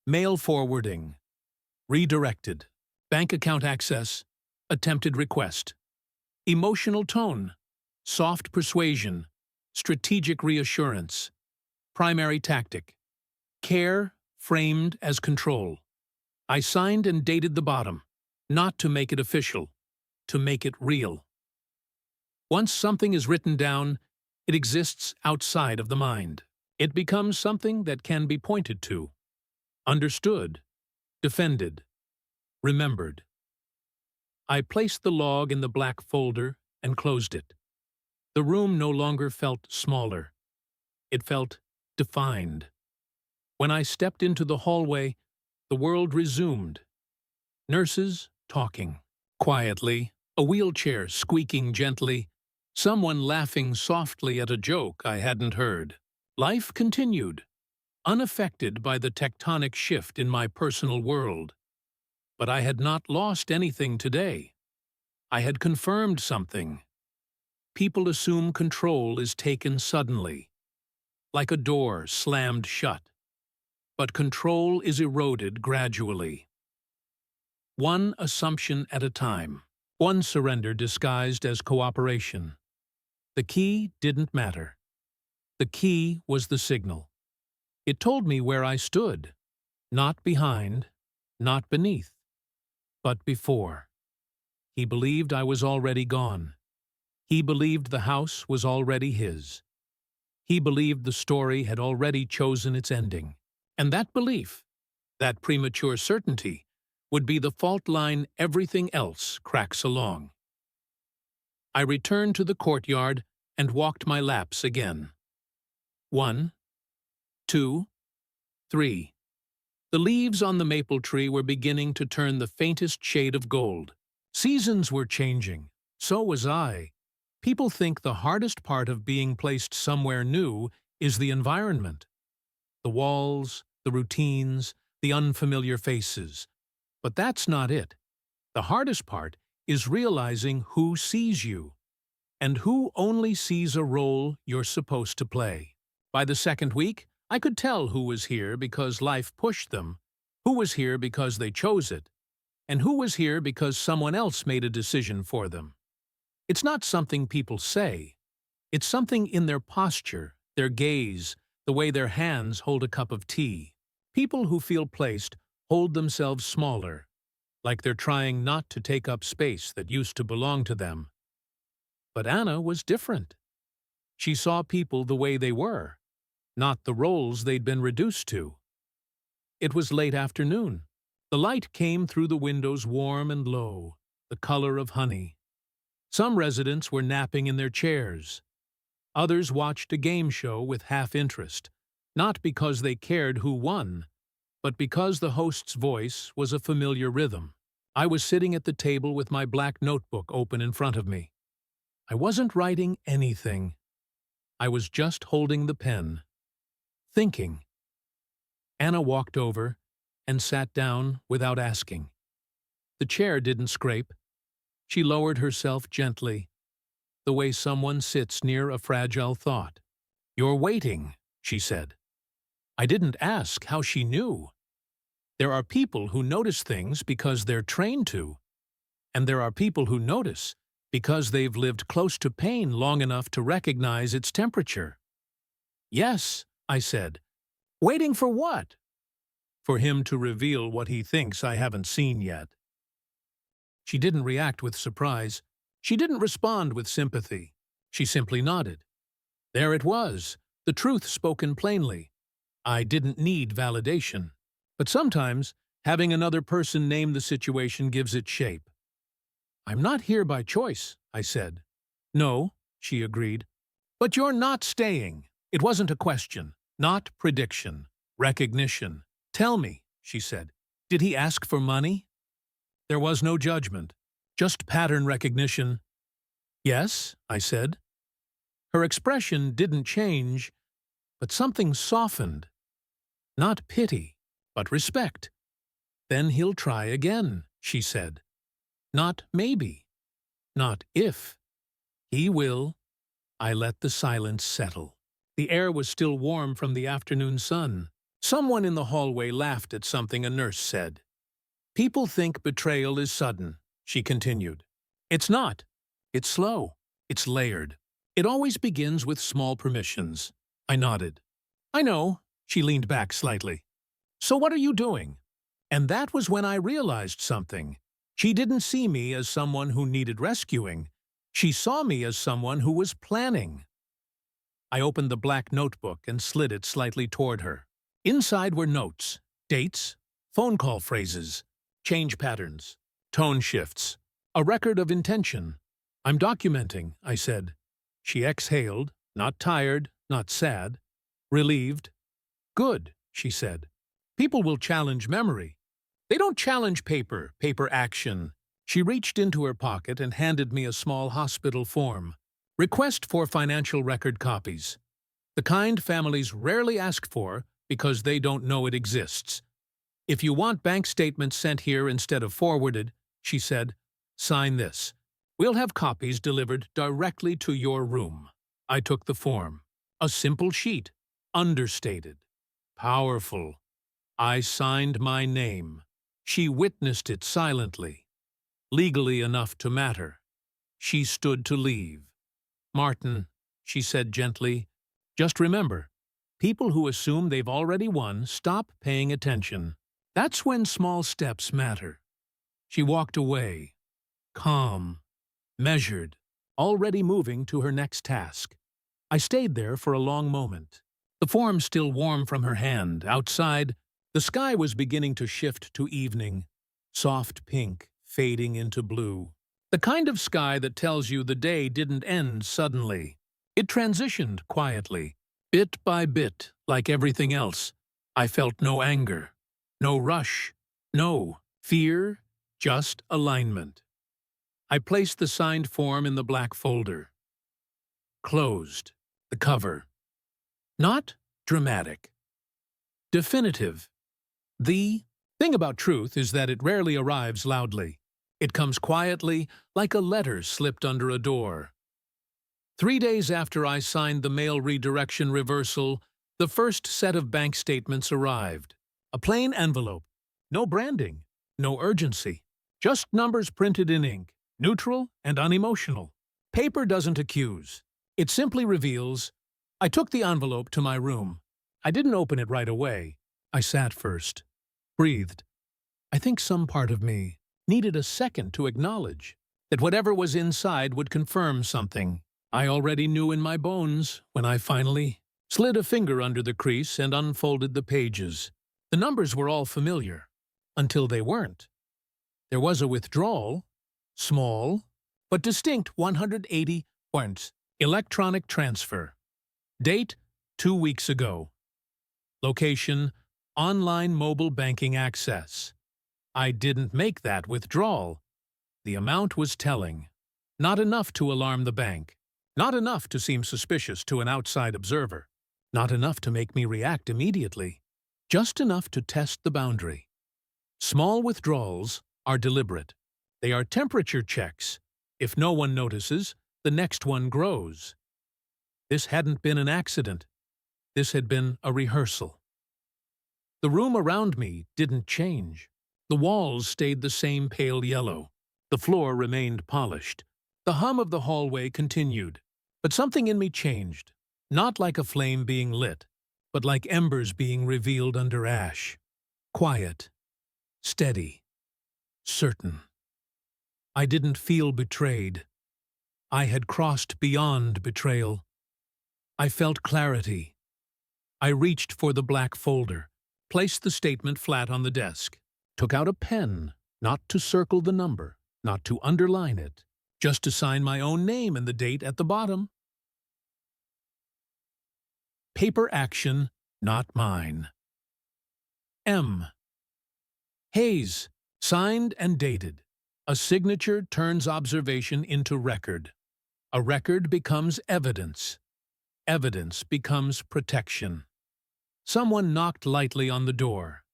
Mail forwarding. Redirected. Bank account access. Attempted request. Emotional tone. Soft persuasion. Strategic reassurance. Primary tactic. Care framed as control. I signed and dated the bottom, not to make it official, to make it real. Once something is written down, it exists outside of the mind. It becomes something that can be pointed to, understood, defended, remembered. I placed the log in the black folder and closed it. The room no longer felt smaller. It felt defined. When I stepped into the hallway, the world resumed. Nurses talking quietly, a wheelchair squeaking gently, someone laughing softly at a joke I hadn't heard. Life continued, unaffected by the tectonic shift in my personal world. But I had not lost anything today. I had confirmed something. People assume control is taken suddenly, like a door slammed shut. But control is eroded gradually. One assumption at a time. One surrender disguised as cooperation. The key didn't matter. The key was the signal. It told me where I stood, not behind, not beneath, but before. He believed I was already gone. He believed the house was already his. He believed the story had already chosen its ending. And that belief, that premature certainty, would be the fault line everything else cracks along. I returned to the courtyard and walked my laps again. 1, 2, 3. The leaves on the maple tree were beginning to turn the faintest shade of gold. Seasons were changing. So was I. People think the hardest part of being placed somewhere new is the environment. The walls, the routines, the unfamiliar faces. But that's not it. The hardest part is realizing who sees you, and who only sees a role you're supposed to play. By the second week, I could tell who was here because life pushed them, who was here because they chose it, and who was here because someone else made a decision for them. It's not something people say. It's something in their posture, their gaze, the way their hands hold a cup of tea. People who feel placed hold themselves smaller, like they're trying not to take up space that used to belong to them. But Anna was different. She saw people the way they were, not the roles they'd been reduced to. It was late afternoon. The light came through the windows warm and low, the color of honey. Some residents were napping in their chairs. Others watched a game show with half-interest, not because they cared who won, but because the host's voice was a familiar rhythm. I was sitting at the table with my black notebook open in front of me. I wasn't writing anything. I was just holding the pen, thinking. Anna walked over and sat down without asking. The chair didn't scrape. She lowered herself gently, the way someone sits near a fragile thought. "You're waiting," she said. I didn't ask how she knew. There are people who notice things because they're trained to. And there are people who notice because they've lived close to pain long enough to recognize its temperature. Yes, I said. Waiting for what? For him to reveal what he thinks I haven't seen yet. She didn't react with surprise. She didn't respond with sympathy. She simply nodded. There it was, the truth spoken plainly. I didn't need validation. But sometimes, having another person name the situation gives it shape. I'm not here by choice, I said. No, she agreed. But you're not staying. It wasn't a question, not prediction, recognition. Tell me, she said, did he ask for money? There was no judgment, just pattern recognition. Yes, I said. Her expression didn't change, but something softened. Not pity, but respect. Then he'll try again, she said. Not maybe, not if. He will. I let the silence settle. The air was still warm from the afternoon sun. Someone in the hallway laughed at something a nurse said. People think betrayal is sudden, she continued. It's not. It's slow. It's layered. It always begins with small permissions. I nodded. I know, she leaned back slightly. So what are you doing? And that was when I realized something. She didn't see me as someone who needed rescuing. She saw me as someone who was planning. I opened the black notebook and slid it slightly toward her. Inside were notes, dates, phone call phrases, change patterns, tone shifts, a record of intention. I'm documenting, I said. She exhaled, not tired, not sad, relieved. Good, she said. People will challenge memory. They don't challenge paper action. She reached into her pocket and handed me a small hospital form. Request for financial record copies. The kind families rarely ask for because they don't know it exists. If you want bank statements sent here instead of forwarded, she said, sign this. We'll have copies delivered directly to your room. I took the form. A simple sheet. Understated. Powerful. I signed my name. She witnessed it silently. Legally enough to matter. She stood to leave. Martin, she said gently, just remember, people who assume they've already won stop paying attention. That's when small steps matter. She walked away, calm, measured, already moving to her next task. I stayed there for a long moment. The form still warm from her hand. Outside, the sky was beginning to shift to evening, soft pink fading into blue. The kind of sky that tells you the day didn't end suddenly. It transitioned quietly, bit by bit, like everything else. I felt no anger, no rush, no fear, just alignment. I placed the signed form in the black folder. Closed. The cover. Not dramatic. Definitive. The thing about truth is that it rarely arrives loudly. It comes quietly, like a letter slipped under a door. 3 days after I signed the mail redirection reversal, the first set of bank statements arrived. A plain envelope. No branding. No urgency. Just numbers printed in ink. Neutral and unemotional. Paper doesn't accuse. It simply reveals. I took the envelope to my room. I didn't open it right away. I sat first. Breathed. I think some part of me needed a second to acknowledge that whatever was inside would confirm something I already knew in my bones when I finally slid a finger under the crease and unfolded the pages. The numbers were all familiar, until they weren't. There was a withdrawal, small, but distinct 180 points, electronic transfer. Date, 2 weeks ago. Location, online mobile banking access. I didn't make that withdrawal. The amount was telling. Not enough to alarm the bank. Not enough to seem suspicious to an outside observer. Not enough to make me react immediately. Just enough to test the boundary. Small withdrawals are deliberate. They are temperature checks. If no one notices, the next one grows. This hadn't been an accident. This had been a rehearsal. The room around me didn't change. The walls stayed the same pale yellow. The floor remained polished. The hum of the hallway continued. But something in me changed. Not like a flame being lit, but like embers being revealed under ash. Quiet, steady, certain. I didn't feel betrayed. I had crossed beyond betrayal. I felt clarity. I reached for the black folder, placed the statement flat on the desk, took out a pen, not to circle the number, not to underline it, just to sign my own name and the date at the bottom. Paper action, not mine. M. Hayes, signed and dated. A signature turns observation into record. A record becomes evidence. Evidence becomes protection. Someone knocked lightly on the door.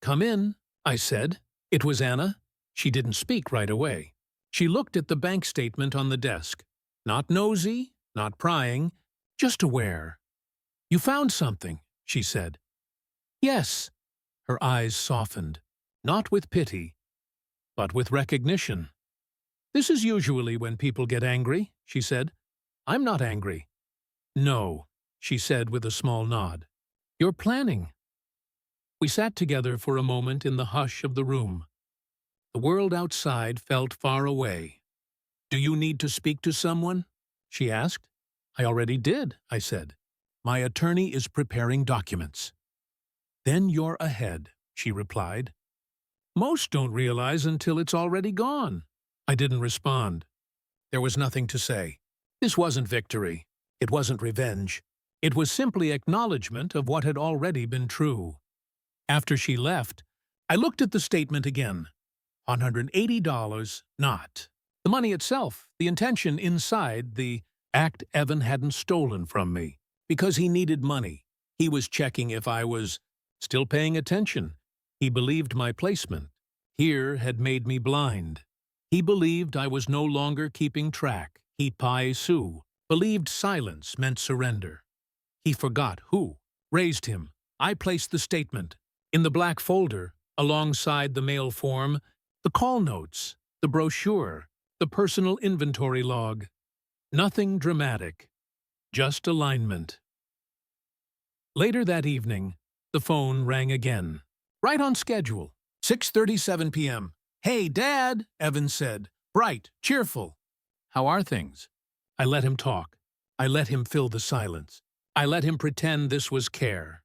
"Come in," I said. It was Anna. She didn't speak right away. She looked at the bank statement on the desk. Not nosy, not prying, just aware. "You found something," she said. "Yes." Her eyes softened, not with pity, but with recognition. "This is usually when people get angry," she said. "I'm not angry." "No," she said with a small nod. "You're planning." We sat together for a moment in the hush of the room. The world outside felt far away. "Do you need to speak to someone?" she asked. "I already did," I said. "My attorney is preparing documents." "Then you're ahead," she replied. "Most don't realize until it's already gone." I didn't respond. There was nothing to say. This wasn't victory. It wasn't revenge. It was simply acknowledgement of what had already been true. After she left, I looked at the statement again. $180 not. The money itself, the intention inside, the act Evan hadn't stolen from me. Because he needed money. He was checking if I was still paying attention. He believed my placement here had made me blind. He believed I was no longer keeping track. He paisu, believed silence meant surrender. He forgot who raised him. I placed the statement in the black folder, alongside the mail form, the call notes, the brochure, the personal inventory log. Nothing dramatic, just alignment. Later that evening, the phone rang again. Right on schedule, 6:37 p.m. "Hey, Dad," Evan said, bright, cheerful. "How are things?" I let him talk. I let him fill the silence. I let him pretend this was care.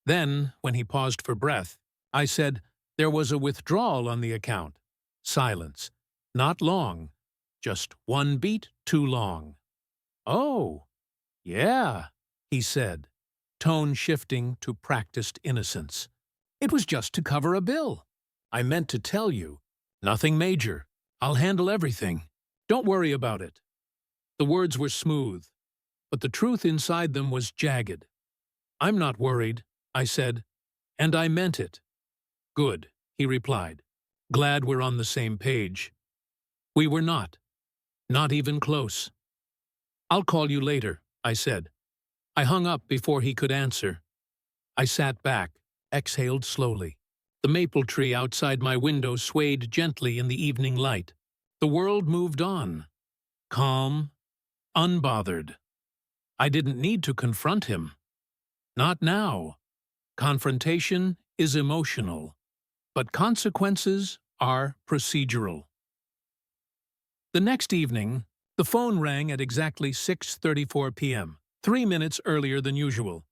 Then, when he paused for breath, I said, "There was a withdrawal on the account." Silence. Not long. Just one beat too long. "Oh, yeah," he said, tone shifting to practiced innocence. "It was just to cover a bill. I meant to tell you. Nothing major. I'll handle everything. Don't worry about it." The words were smooth, but the truth inside them was jagged. "I'm not worried," I said, and I meant it. "Good," he replied. "Glad we're on the same page." We were not. Not even close. "I'll call you later," I said. I hung up before he could answer. I sat back, exhaled slowly. The maple tree outside my window swayed gently in the evening light. The world moved on. Calm, unbothered. I didn't need to confront him. Not now. Confrontation is emotional, but consequences are procedural. The next evening, the phone rang at exactly 6:34 p.m., 3 minutes earlier than usual.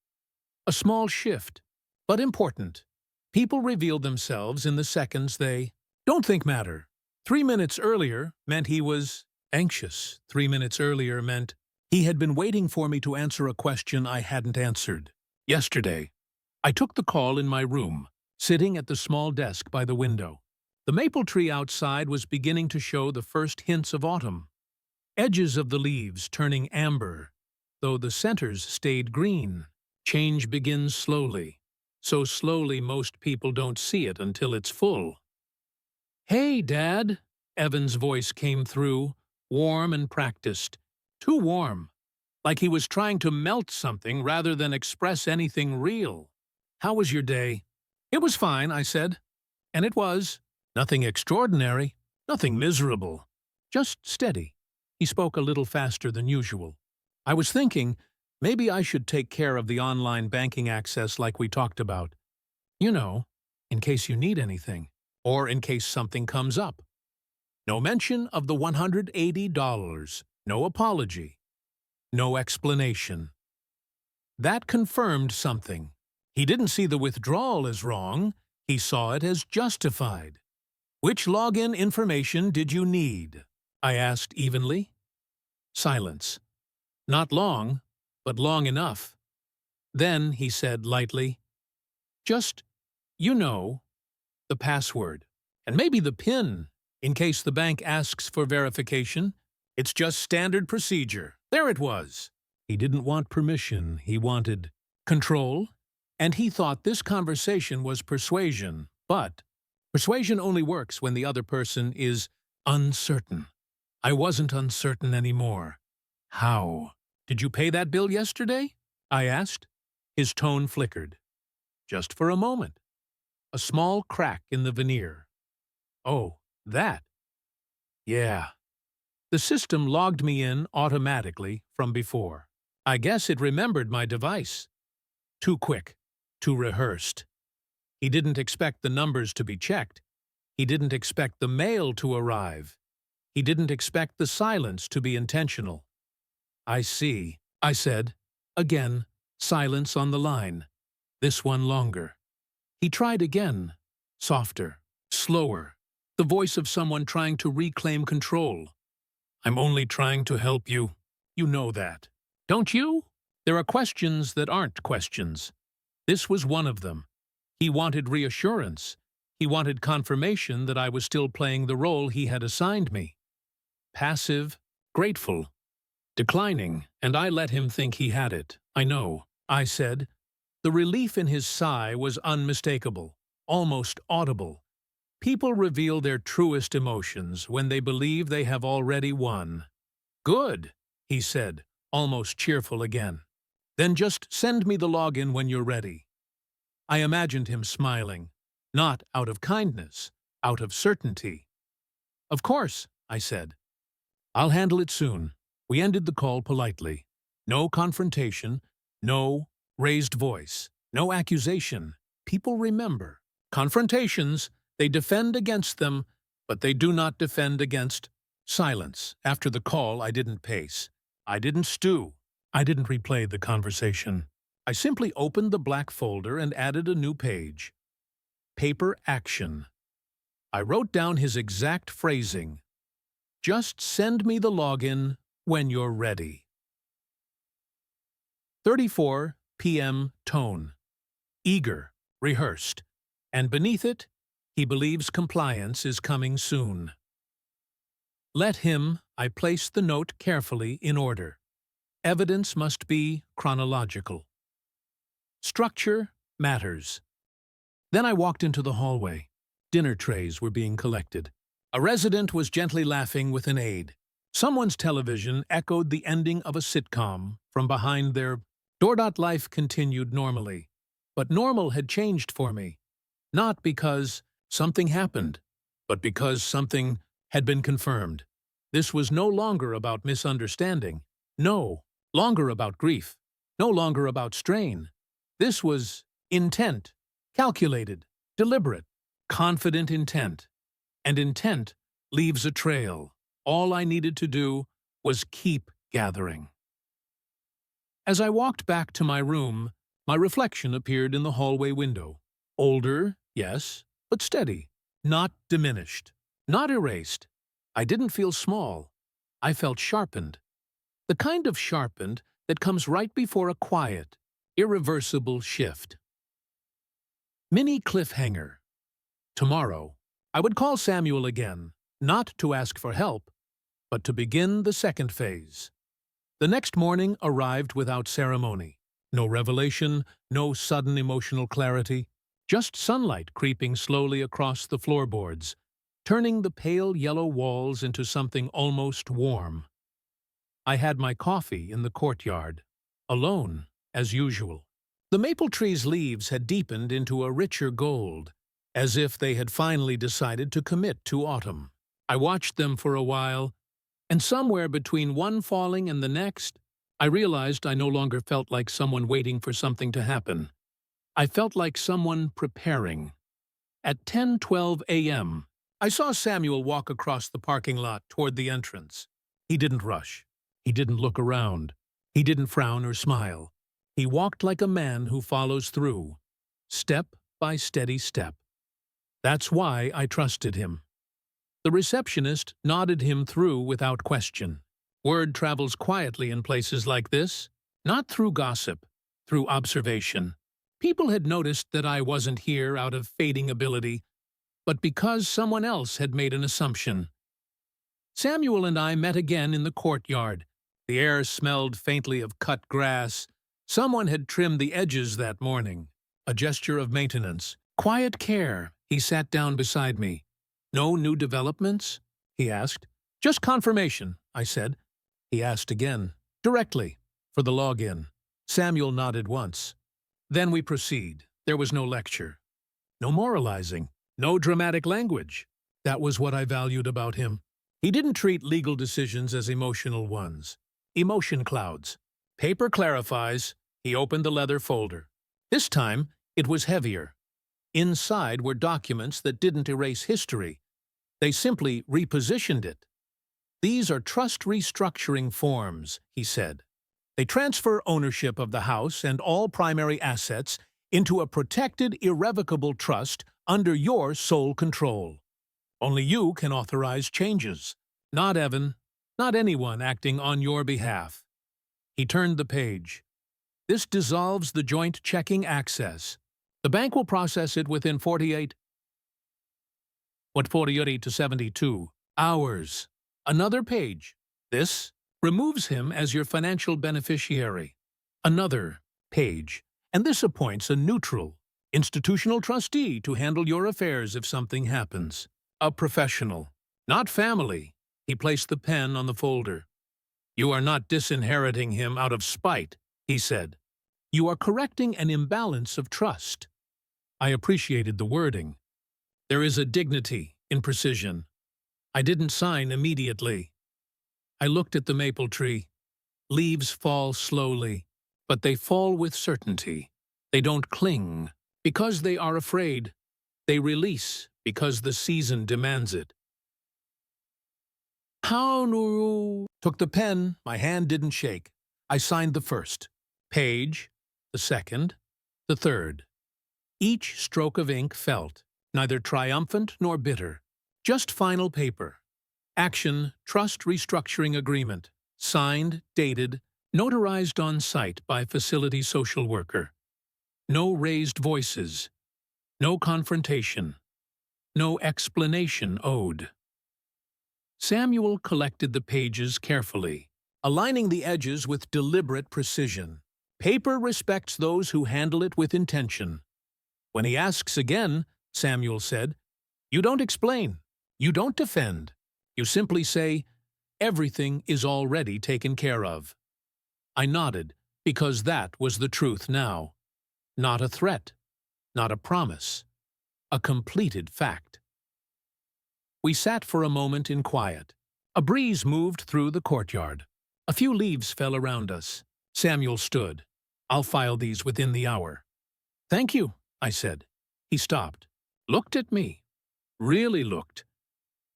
A small shift, but important. People reveal themselves in the seconds they don't think matter. 3 minutes earlier meant he was anxious. 3 minutes earlier meant he had been waiting for me to answer a question I hadn't answered. Yesterday, I took the call in my room, sitting at the small desk by the window. The maple tree outside was beginning to show the first hints of autumn. Edges of the leaves turning amber, though the centers stayed green. Change begins slowly. So slowly most people don't see it until it's full. "Hey, Dad," Evan's voice came through, warm and practiced. Too warm, like he was trying to melt something rather than express anything real. "How was your day?" "It was fine," I said. And it was. Nothing extraordinary. Nothing miserable. Just steady. He spoke a little faster than usual. I was thinking, maybe I should take care of the online banking access like we talked about. You know, in case you need anything, or in case something comes up. No mention of the $180, no apology, no explanation. That confirmed something. He didn't see the withdrawal as wrong, he saw it as justified. Which login information did you need? I asked evenly. Silence. Not long, but long enough. Then he said lightly, just, you know, the password, and maybe the PIN, in case the bank asks for verification. It's just standard procedure. There it was. He didn't want permission, he wanted control, and he thought this conversation was persuasion, but persuasion only works when the other person is uncertain. I wasn't uncertain anymore. How? Did you pay that bill yesterday? I asked. His tone flickered. Just for a moment. A small crack in the veneer. Oh, that. Yeah. The system logged me in automatically from before. I guess it remembered my device. Too quick. Too rehearsed. He didn't expect the numbers to be checked. He didn't expect the mail to arrive. He didn't expect the silence to be intentional. I see, I said. Again, silence on the line. This one longer. He tried again. Softer. Slower. The voice of someone trying to reclaim control. I'm only trying to help you. You know that. Don't you? There are questions that aren't questions. This was one of them. He wanted reassurance. He wanted confirmation that I was still playing the role he had assigned me. Passive, grateful, declining, and I let him think he had it. I know, I said. The relief in his sigh was unmistakable, almost audible. People reveal their truest emotions when they believe they have already won. Good, he said, almost cheerful again. Then just send me the login when you're ready. I imagined him smiling, not out of kindness, out of certainty. Of course, I said. I'll handle it soon. We ended the call politely. No confrontation, no raised voice, no accusation. People remember. Confrontations, they defend against them, but they do not defend against silence. After the call, I didn't pace. I didn't stew. I didn't replay the conversation. I simply opened the black folder and added a new page. Paper action. I wrote down his exact phrasing. Just send me the login when you're ready. 34 p.m. tone. Eager, rehearsed. And beneath it, he believes compliance is coming soon. Let him, I placed the note carefully in order. Evidence must be chronological. Structure matters. Then I walked into the hallway. Dinner trays were being collected. A resident was gently laughing with an aide. Someone's television echoed the ending of a sitcom from behind their door. Life continued normally. But normal had changed for me. Not because something happened, but because something had been confirmed. This was no longer about misunderstanding. No longer about grief. No longer about strain. This was intent, calculated, deliberate, confident intent. And intent leaves a trail. All I needed to do was keep gathering. As I walked back to my room, my reflection appeared in the hallway window. Older, yes, but steady. Not diminished. Not erased. I didn't feel small. I felt sharpened. The kind of sharpened that comes right before a quiet, irreversible shift. Mini cliffhanger. Tomorrow, I would call Samuel again, not to ask for help, but to begin the second phase. The next morning arrived without ceremony. No revelation, no sudden emotional clarity, just sunlight creeping slowly across the floorboards, turning the pale yellow walls into something almost warm. I had my coffee in the courtyard, alone, as usual. The maple tree's leaves had deepened into a richer gold, as if they had finally decided to commit to autumn. I watched them for a while, and somewhere between one falling and the next, I realized I no longer felt like someone waiting for something to happen. I felt like someone preparing. At 10:12 a.m., I saw Samuel walk across the parking lot toward the entrance. He didn't rush. He didn't look around. He didn't frown or smile. He walked like a man who follows through, step by steady step. That's why I trusted him. The receptionist nodded him through without question. Word travels quietly in places like this, not through gossip, through observation. People had noticed that I wasn't here out of fading ability, but because someone else had made an assumption. Samuel and I met again in the courtyard. The air smelled faintly of cut grass. Someone had trimmed the edges that morning. A gesture of maintenance. Quiet care. He sat down beside me. No new developments? He asked. Just confirmation, I said. He asked again, directly, for the login. Samuel nodded once. Then we proceed. There was no lecture. No moralizing. No dramatic language. That was what I valued about him. He didn't treat legal decisions as emotional ones. Emotion clouds. Paper clarifies. He opened the leather folder. This time, it was heavier. Inside were documents that didn't erase history. They simply repositioned it. These are trust restructuring forms, he said. They transfer ownership of the house and all primary assets into a protected, irrevocable trust under your sole control. Only you can authorize changes. Not Evan, not anyone acting on your behalf. He turned the page. This dissolves the joint checking access. The bank will process it within 48 to 72 hours. Another page. This removes him as your financial beneficiary. Another page. And this appoints a neutral, institutional trustee to handle your affairs if something happens. A professional, not family. He placed the pen on the folder. You are not disinheriting him out of spite, he said. You are correcting an imbalance of trust. I appreciated the wording. There is a dignity in precision. I didn't sign immediately. I looked at the maple tree. Leaves fall slowly, but they fall with certainty. They don't cling because they are afraid. They release because the season demands it. How took the pen, my hand didn't shake. I signed the first page, the second, the third. Each stroke of ink felt, neither triumphant nor bitter, just final paper. Action, trust restructuring agreement, signed, dated, notarized on site by facility social worker. No raised voices, no confrontation, no explanation owed. Samuel collected the pages carefully, aligning the edges with deliberate precision. Paper respects those who handle it with intention. When he asks again, Samuel said, you don't explain, you don't defend. You simply say, everything is already taken care of. I nodded, because that was the truth now. Not a threat, not a promise, a completed fact. We sat for a moment in quiet. A breeze moved through the courtyard. A few leaves fell around us. Samuel stood. I'll file these within the hour. Thank you, I said. He stopped, looked at me, really looked,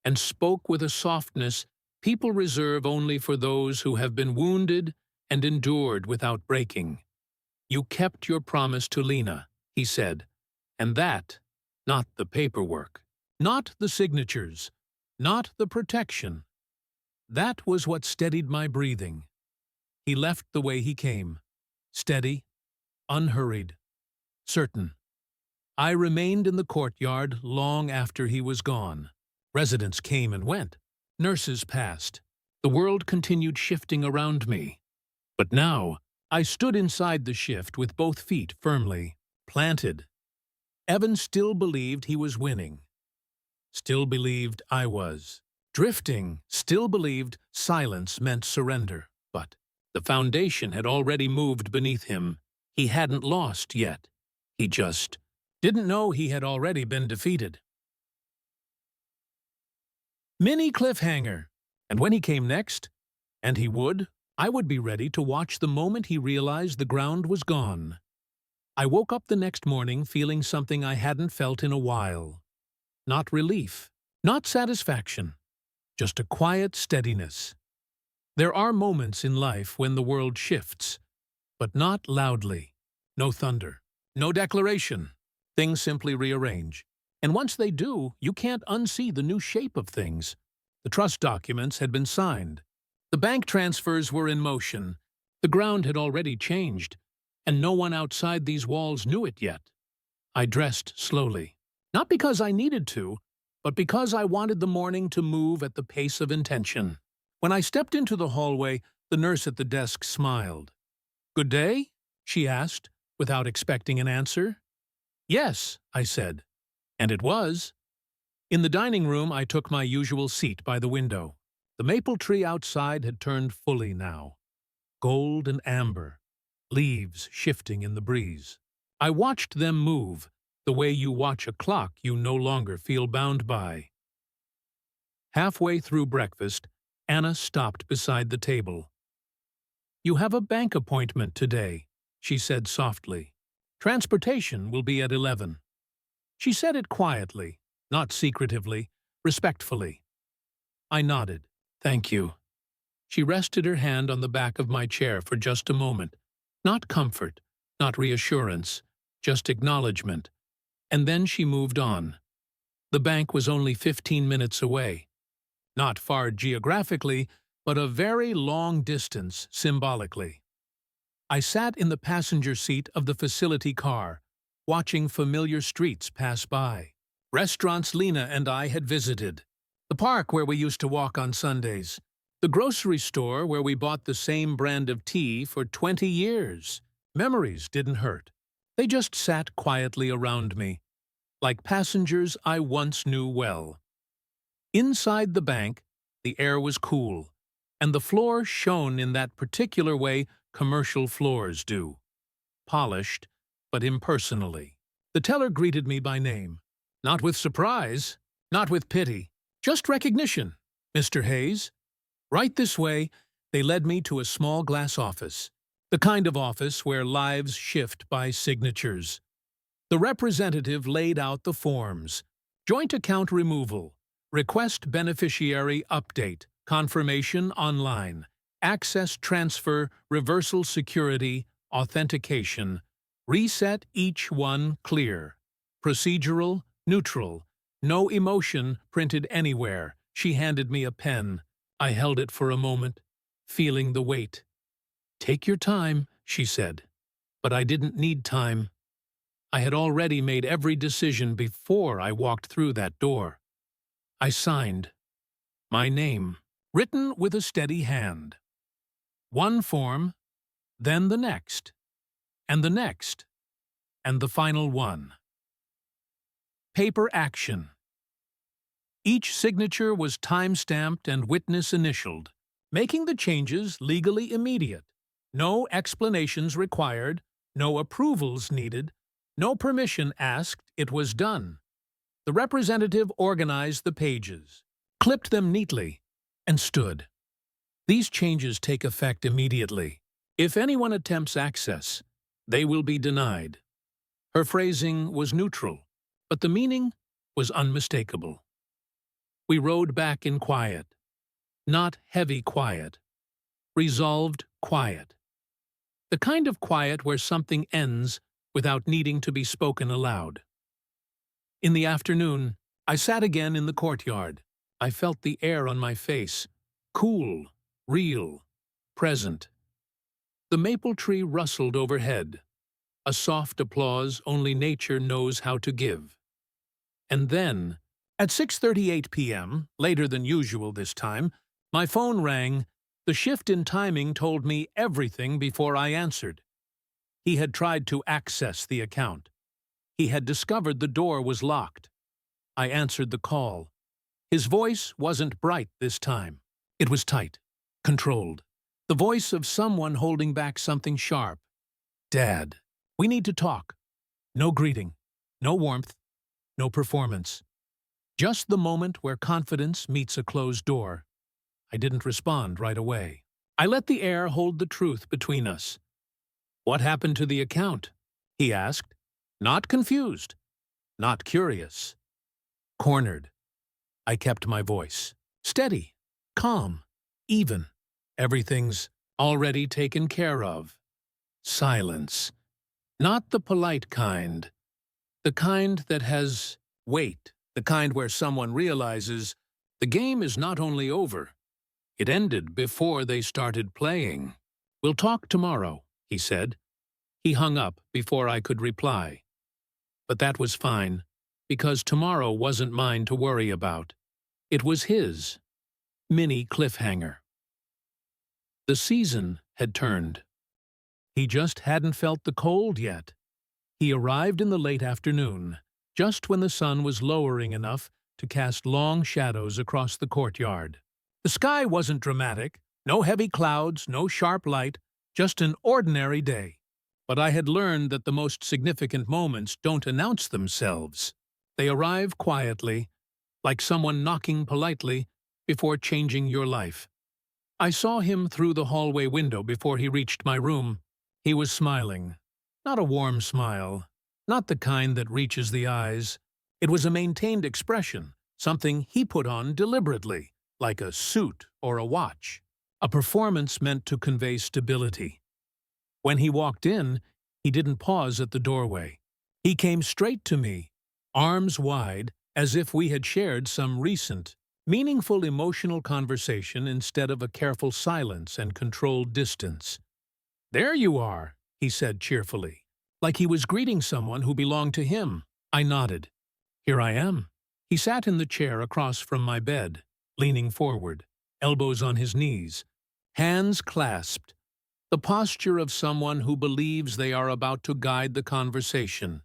and spoke with a softness people reserve only for those who have been wounded and endured without breaking. You kept your promise to Lena, he said, and that, not the paperwork, not the signatures, not the protection. That was what steadied my breathing. He left the way he came, steady, unhurried, certain. I remained in the courtyard long after he was gone. Residents came and went. Nurses passed. The world continued shifting around me. But now, I stood inside the shift with both feet firmly planted. Evan still believed he was winning. Still believed I was. Drifting, still believed silence meant surrender. But the foundation had already moved beneath him. He hadn't lost yet. He just didn't know he had already been defeated. Mini cliffhanger. And when he came next, and he would, I would be ready to watch the moment he realized the ground was gone. I woke up the next morning feeling something I hadn't felt in a while. Not relief, not satisfaction, just a quiet steadiness. There are moments in life when the world shifts, but not loudly. No thunder, no declaration. Things simply rearrange. And once they do, you can't unsee the new shape of things. The trust documents had been signed. The bank transfers were in motion. The ground had already changed, and no one outside these walls knew it yet. I dressed slowly, not because I needed to, but because I wanted the morning to move at the pace of intention. When I stepped into the hallway, the nurse at the desk smiled. "Good day?" she asked, without expecting an answer. "Yes," I said. And it was. In the dining room, I took my usual seat by the window. The maple tree outside had turned fully now, gold and amber, leaves shifting in the breeze. I watched them move, the way you watch a clock you no longer feel bound by. Halfway through breakfast, Anna stopped beside the table. "You have a bank appointment today," she said softly. "Transportation will be at 11. She said it quietly, not secretively, respectfully. I nodded. "Thank you." She rested her hand on the back of my chair for just a moment. Not comfort, not reassurance, just acknowledgement. And then she moved on. The bank was only 15 minutes away. Not far geographically, but a very long distance symbolically. I sat in the passenger seat of the facility car, watching familiar streets pass by. Restaurants Lena and I had visited. The park where we used to walk on Sundays. The grocery store where we bought the same brand of tea for 20 years. Memories didn't hurt. They just sat quietly around me, like passengers I once knew well. Inside the bank, the air was cool, and the floor shone in that particular way commercial floors do. Polished, but impersonally. The teller greeted me by name. Not with surprise, not with pity, just recognition. "Mr. Hayes?" Right this way, they led me to a small glass office, the kind of office where lives shift by signatures. The representative laid out the forms. Joint account removal, request beneficiary update, confirmation online, access transfer, reversal security, authentication, reset each one clear, procedural, neutral, no emotion printed anywhere. She handed me a pen. I held it for a moment, feeling the weight. "Take your time," she said. But I didn't need time. I had already made every decision before I walked through that door. I signed. My name, written with a steady hand. One form, then the next, and the next, and the final one. Paper action. Each signature was time-stamped and witness-initialed, making the changes legally immediate. No explanations required, no approvals needed, no permission asked, it was done. The representative organized the pages, clipped them neatly, and stood. These changes take effect immediately. If anyone attempts access, they will be denied. Her phrasing was neutral, but the meaning was unmistakable. We rode back in quiet. Not heavy quiet. Resolved quiet. The kind of quiet where something ends without needing to be spoken aloud. In the afternoon, I sat again in the courtyard. I felt the air on my face. Cool, real, present. The maple tree rustled overhead. A soft applause only nature knows how to give. And then, at 6:38 p.m., later than usual this time, my phone rang. The shift in timing told me everything before I answered. He had tried to access the account. He had discovered the door was locked. I answered the call. His voice wasn't bright this time. It was tight, controlled. The voice of someone holding back something sharp. "Dad, we need to talk." No greeting, no warmth, no performance. Just the moment where confidence meets a closed door. I didn't respond right away. I let the air hold the truth between us. "What happened to the account?" he asked. Not confused, not curious. Cornered. I kept my voice. Steady, calm, even. Everything's already taken care of. Silence. Not the polite kind. The kind that has weight. The kind where someone realizes the game is not only over, it ended before they started playing. "We'll talk tomorrow," he said. He hung up before I could reply. But that was fine, because tomorrow wasn't mine to worry about. It was his. Mini cliffhanger. The season had turned. He just hadn't felt the cold yet. He arrived in the late afternoon, just when the sun was lowering enough to cast long shadows across the courtyard. The sky wasn't dramatic, no heavy clouds, no sharp light, just an ordinary day. But I had learned that the most significant moments don't announce themselves. They arrive quietly, like someone knocking politely before changing your life. I saw him through the hallway window before he reached my room. He was smiling. Not a warm smile, not the kind that reaches the eyes. It was a maintained expression, something he put on deliberately, like a suit or a watch. A performance meant to convey stability. When he walked in, he didn't pause at the doorway. He came straight to me, arms wide, as if we had shared some recent, meaningful emotional conversation instead of a careful silence and controlled distance. "There you are," he said cheerfully, like he was greeting someone who belonged to him. I nodded. "Here I am." He sat in the chair across from my bed, leaning forward, elbows on his knees, hands clasped, the posture of someone who believes they are about to guide the conversation.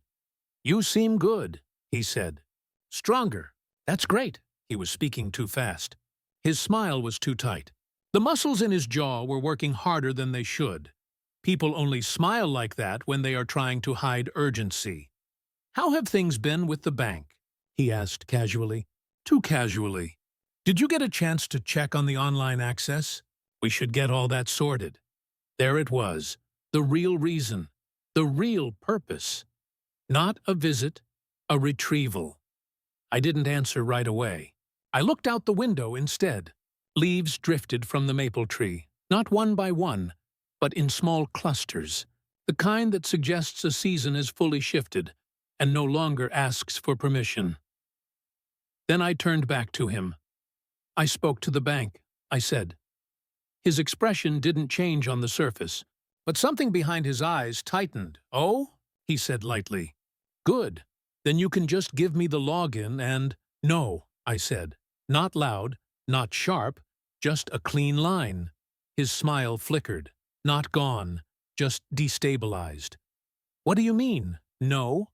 "You seem good," he said. "Stronger. That's great." He was speaking too fast. His smile was too tight. The muscles in his jaw were working harder than they should. People only smile like that when they are trying to hide urgency. "How have things been with the bank?" he asked casually. Too casually. "Did you get a chance to check on the online access? We should get all that sorted." There it was, the real reason, the real purpose. Not a visit, a retrieval. I didn't answer right away. I looked out the window instead. Leaves drifted from the maple tree, not one by one, but in small clusters, the kind that suggests a season has fully shifted and no longer asks for permission. Then I turned back to him. "I spoke to the bank," I said. His expression didn't change on the surface, but something behind his eyes tightened. "Oh?" he said lightly. "Good. Then you can just give me the login and—" "No," I said. Not loud, not sharp, just a clean line. His smile flickered. Not gone, just destabilized. "What do you mean, no?"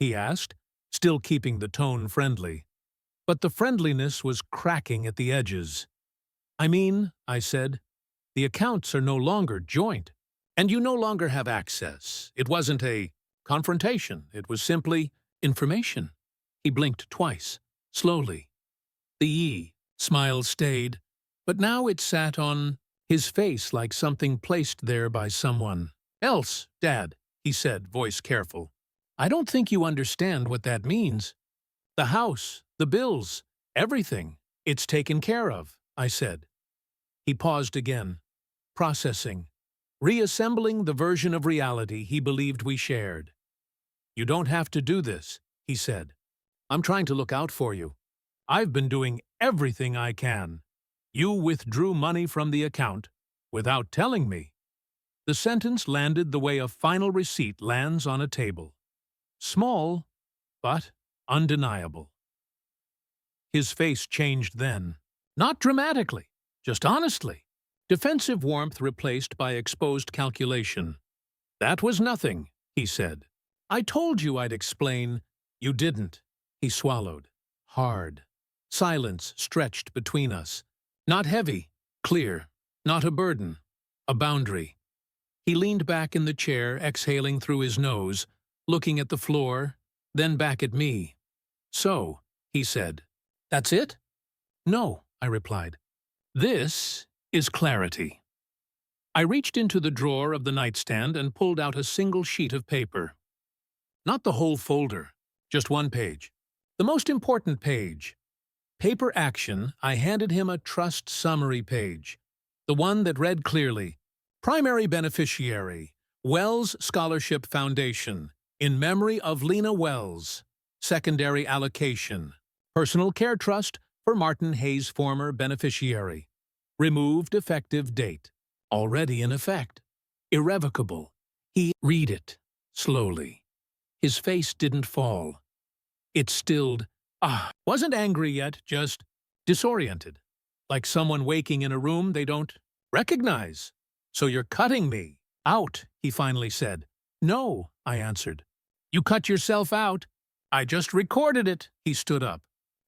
he asked, still keeping the tone friendly. But the friendliness was cracking at the edges. "I mean," I said, "the accounts are no longer joint, and you no longer have access. It wasn't a confrontation, it was simply information." He blinked twice, slowly. The smile stayed, but now it sat on his face like something placed there by someone else. "Dad," he said, voice careful, "I don't think you understand what that means. The house, the bills, everything, it's taken care of," I said. He paused again, processing, reassembling the version of reality he believed we shared. "You don't have to do this," he said. "I'm trying to look out for you. I've been doing everything I can. You withdrew money from the account without telling me." The sentence landed the way a final receipt lands on a table. Small, but undeniable. His face changed then. Not dramatically, just honestly. Defensive warmth replaced by exposed calculation. "That was nothing," he said. "I told you I'd explain." "You didn't." He swallowed. Hard. Silence stretched between us. Not heavy, clear, not a burden, a boundary. He leaned back in the chair, exhaling through his nose, looking at the floor, then back at me. "So," he said, That's it? No, I replied. This is clarity. I reached into the drawer of the nightstand and pulled out a single sheet of paper. Not the whole folder, just one page. The most important page. Paper action, I handed him a trust summary page. The one that read clearly, Primary Beneficiary, Wells Scholarship Foundation, in memory of Lena Wells. Secondary allocation. Personal Care Trust for Martin Hayes' former beneficiary. Removed effective date. Already in effect. Irrevocable. Read it, slowly. His face didn't fall. It stilled. Wasn't angry yet, just disoriented. Like someone waking in a room they don't recognize. So you're cutting me out, he finally said. No, I answered. You cut yourself out. I just recorded it. He stood up.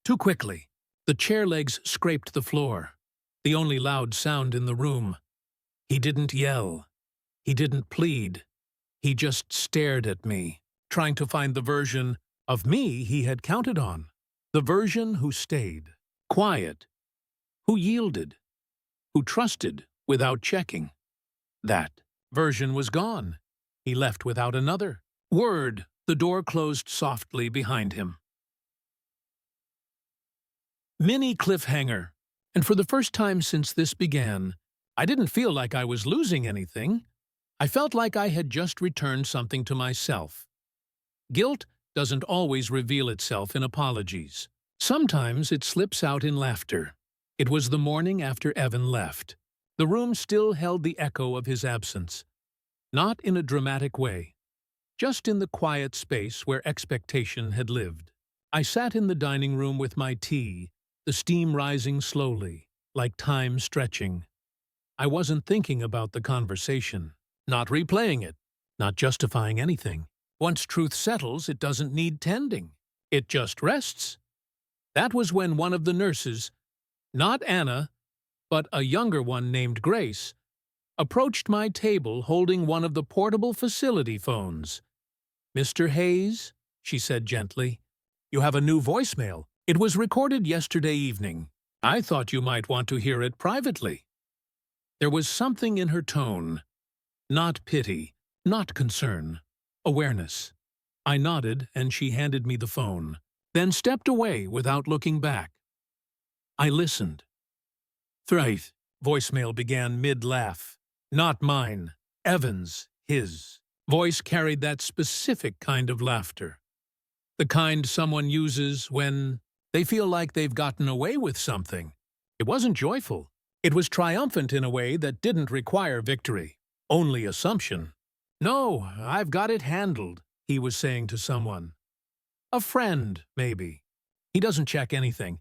Too quickly. The chair legs scraped the floor. The only loud sound in the room. He didn't yell. He didn't plead. He just stared at me, trying to find the version of me he had counted on. The version who stayed, quiet, who yielded, who trusted without checking. That version was gone. He left without another word. The door closed softly behind him. Mini cliffhanger. And for the first time since this began, I didn't feel like I was losing anything. I felt like I had just returned something to myself. Guilt doesn't always reveal itself in apologies. Sometimes it slips out in laughter. It was the morning after Evan left. The room still held the echo of his absence. Not in a dramatic way, just in the quiet space where expectation had lived. I sat in the dining room with my tea, the steam rising slowly, like time stretching. I wasn't thinking about the conversation, not replaying it, not justifying anything. Once truth settles, it doesn't need tending. It just rests. That was when one of the nurses, not Anna, but a younger one named Grace, approached my table holding one of the portable facility phones. "Mr. Hayes," she said gently, "you have a new voicemail. It was recorded yesterday evening. I thought you might want to hear it privately." There was something in her tone. Not pity, not concern. Awareness. I nodded and she handed me the phone, then stepped away without looking back. I listened. "Thrice," voicemail began mid-laugh. Not mine. Evan's, his. Voice carried that specific kind of laughter. The kind someone uses when they feel like they've gotten away with something. It wasn't joyful. It was triumphant in a way that didn't require victory. Only assumption. "No, I've got it handled," he was saying to someone. A friend, maybe. He doesn't check anything.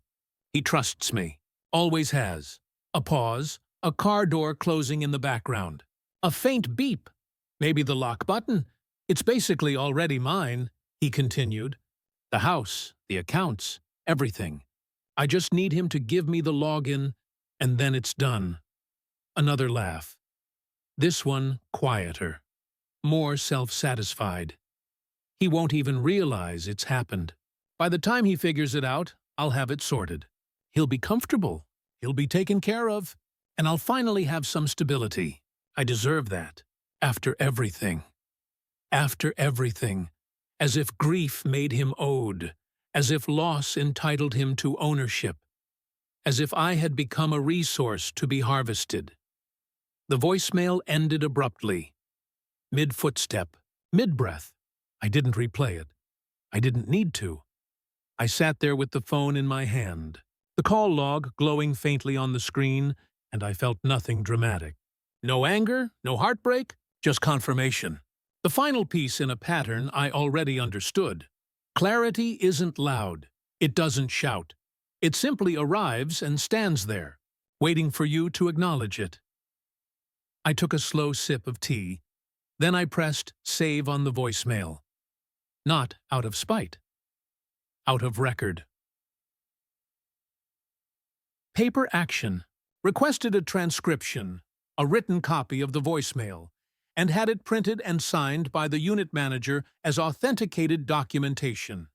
He trusts me. Always has. A pause, a car door closing in the background. A faint beep. Maybe the lock button. "It's basically already mine," he continued. "The house, the accounts, everything. I just need him to give me the login, and then it's done." Another laugh. This one quieter. More self-satisfied. He won't even realize it's happened. By the time he figures it out, I'll have it sorted. He'll be comfortable. He'll be taken care of. And I'll finally have some stability. I deserve that. After everything. After everything. As if grief made him owed. As if loss entitled him to ownership. As if I had become a resource to be harvested. The voicemail ended abruptly. Mid-footstep. Mid-breath. I didn't replay it. I didn't need to. I sat there with the phone in my hand, the call log glowing faintly on the screen, and I felt nothing dramatic. No anger, no heartbreak, just confirmation. The final piece in a pattern I already understood. Clarity isn't loud. It doesn't shout. It simply arrives and stands there, waiting for you to acknowledge it. I took a slow sip of tea. Then I pressed save on the voicemail. Not out of spite. Out of record. Paper action. Requested a transcription, a written copy of the voicemail, and had it printed and signed by the unit manager as authenticated documentation.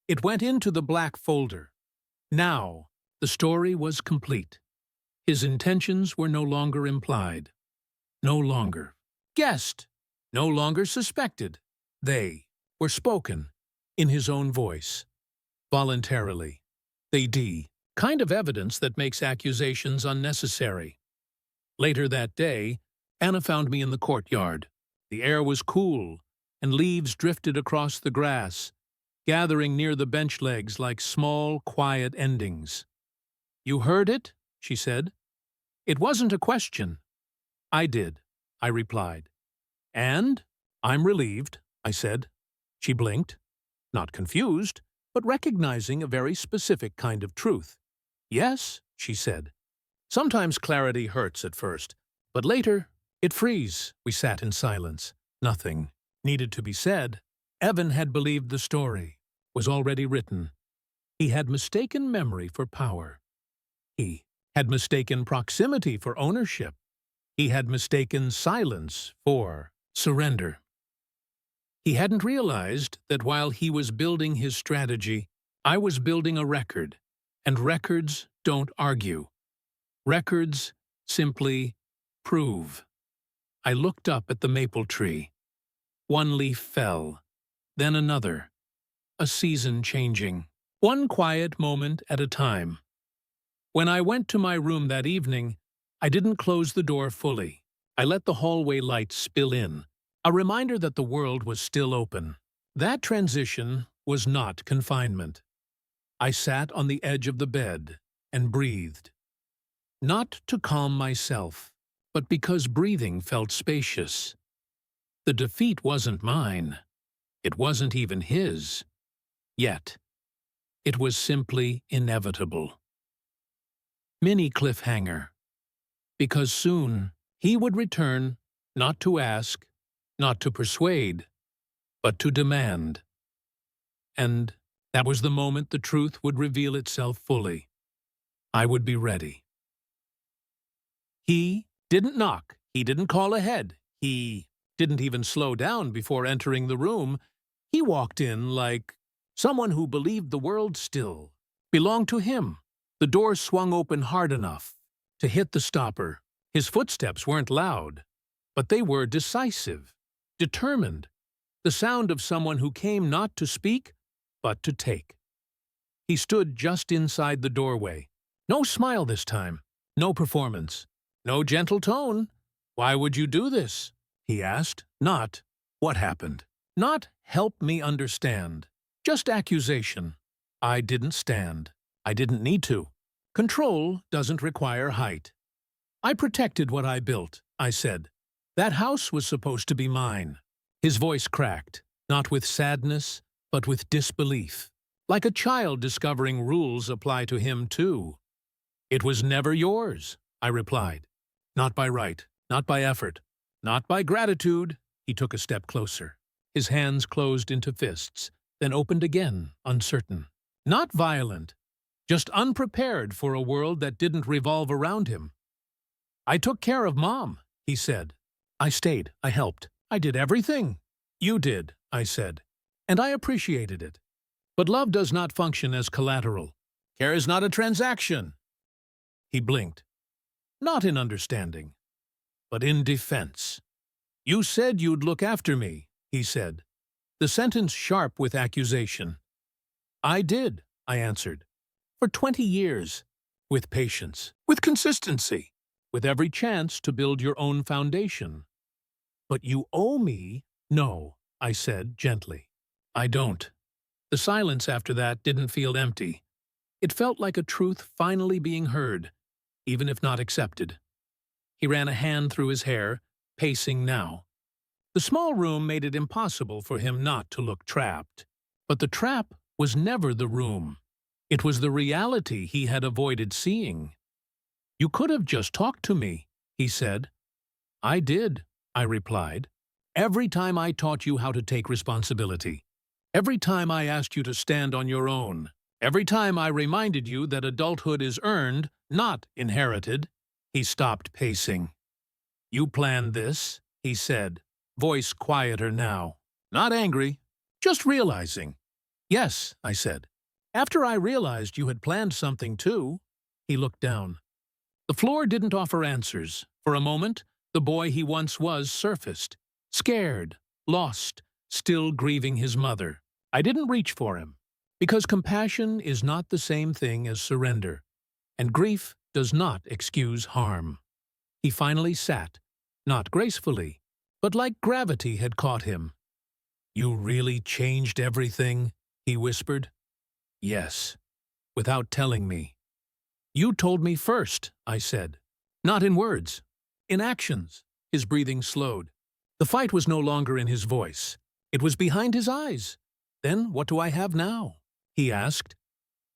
It went into the black folder. Now, the story was complete. His intentions were no longer implied, no longer guessed, no longer suspected. They were spoken in his own voice, voluntarily. Kind of evidence that makes accusations unnecessary. Later that day, Anna found me in the courtyard. The air was cool, and leaves drifted across the grass, gathering near the bench legs like small, quiet endings. "You heard it?" she said. It wasn't a question. "I did," I replied. "And I'm relieved," I said. She blinked, not confused, but recognizing a very specific kind of truth. "Yes," she said. "Sometimes clarity hurts at first, but later it frees." We sat in silence. Nothing needed to be said. Evan had believed the story was already written. He had mistaken memory for power. He had mistaken proximity for ownership. He had mistaken silence for surrender. He hadn't realized that while he was building his strategy, I was building a record, and records don't argue. Records simply prove. I looked up at the maple tree. One leaf fell, then another, a season changing, one quiet moment at a time. When I went to my room that evening, I didn't close the door fully. I let the hallway light spill in, a reminder that the world was still open. That transition was not confinement. I sat on the edge of the bed and breathed. Not to calm myself, but because breathing felt spacious. The defeat wasn't mine. It wasn't even his. Yet, it was simply inevitable. Mini cliffhanger. Because soon he would return, not to ask, not to persuade, but to demand. And that was the moment the truth would reveal itself fully. I would be ready. He didn't knock. He didn't call ahead. He didn't even slow down before entering the room. He walked in like someone who believed the world still belonged to him. The door swung open hard enough to hit the stopper. His footsteps weren't loud, but they were decisive, determined, the sound of someone who came not to speak, but to take. He stood just inside the doorway. No smile this time, no performance, no gentle tone. "Why would you do this?" he asked. Not, "What happened?" Not, "Help me understand." Just accusation. I didn't stand. I didn't need to. Control doesn't require height. "I protected what I built," I said. "That house was supposed to be mine." His voice cracked, not with sadness, but with disbelief. Like a child discovering rules apply to him too. "It was never yours," I replied. "Not by right, not by effort, not by gratitude." He took a step closer. His hands closed into fists, then opened again, uncertain. Not violent, just unprepared for a world that didn't revolve around him. "I took care of Mom," he said. "I stayed, I helped, I did everything." "You did," I said, "and I appreciated it. But love does not function as collateral. Care is not a transaction." He blinked. Not in understanding, but in defense. "You said you'd look after me," he said, the sentence sharp with accusation. "I did," I answered. "For 20 years. With patience, with consistency, with every chance to build your own foundation." "But you owe me—" "No," I said gently. "I don't." The silence after that didn't feel empty. It felt like a truth finally being heard, even if not accepted. He ran a hand through his hair, pacing now. The small room made it impossible for him not to look trapped. But the trap was never the room. It was the reality he had avoided seeing. "You could have just talked to me," he said. "I did," I replied. "Every time I taught you how to take responsibility. Every time I asked you to stand on your own. Every time I reminded you that adulthood is earned, not inherited." He stopped pacing. "You planned this," he said, voice quieter now. Not angry, just realizing. "Yes," I said. After I realized you had planned something too, he looked down. The floor didn't offer answers. For a moment, the boy he once was surfaced, scared, lost, still grieving his mother. I didn't reach for him, because compassion is not the same thing as surrender, and grief does not excuse harm. He finally sat, not gracefully, but like gravity had caught him. "You really changed everything?" he whispered. "Yes," without telling me. "You told me first," I said. "Not in words, in actions." His breathing slowed. The fight was no longer in his voice. It was behind his eyes. "Then what do I have now?" he asked.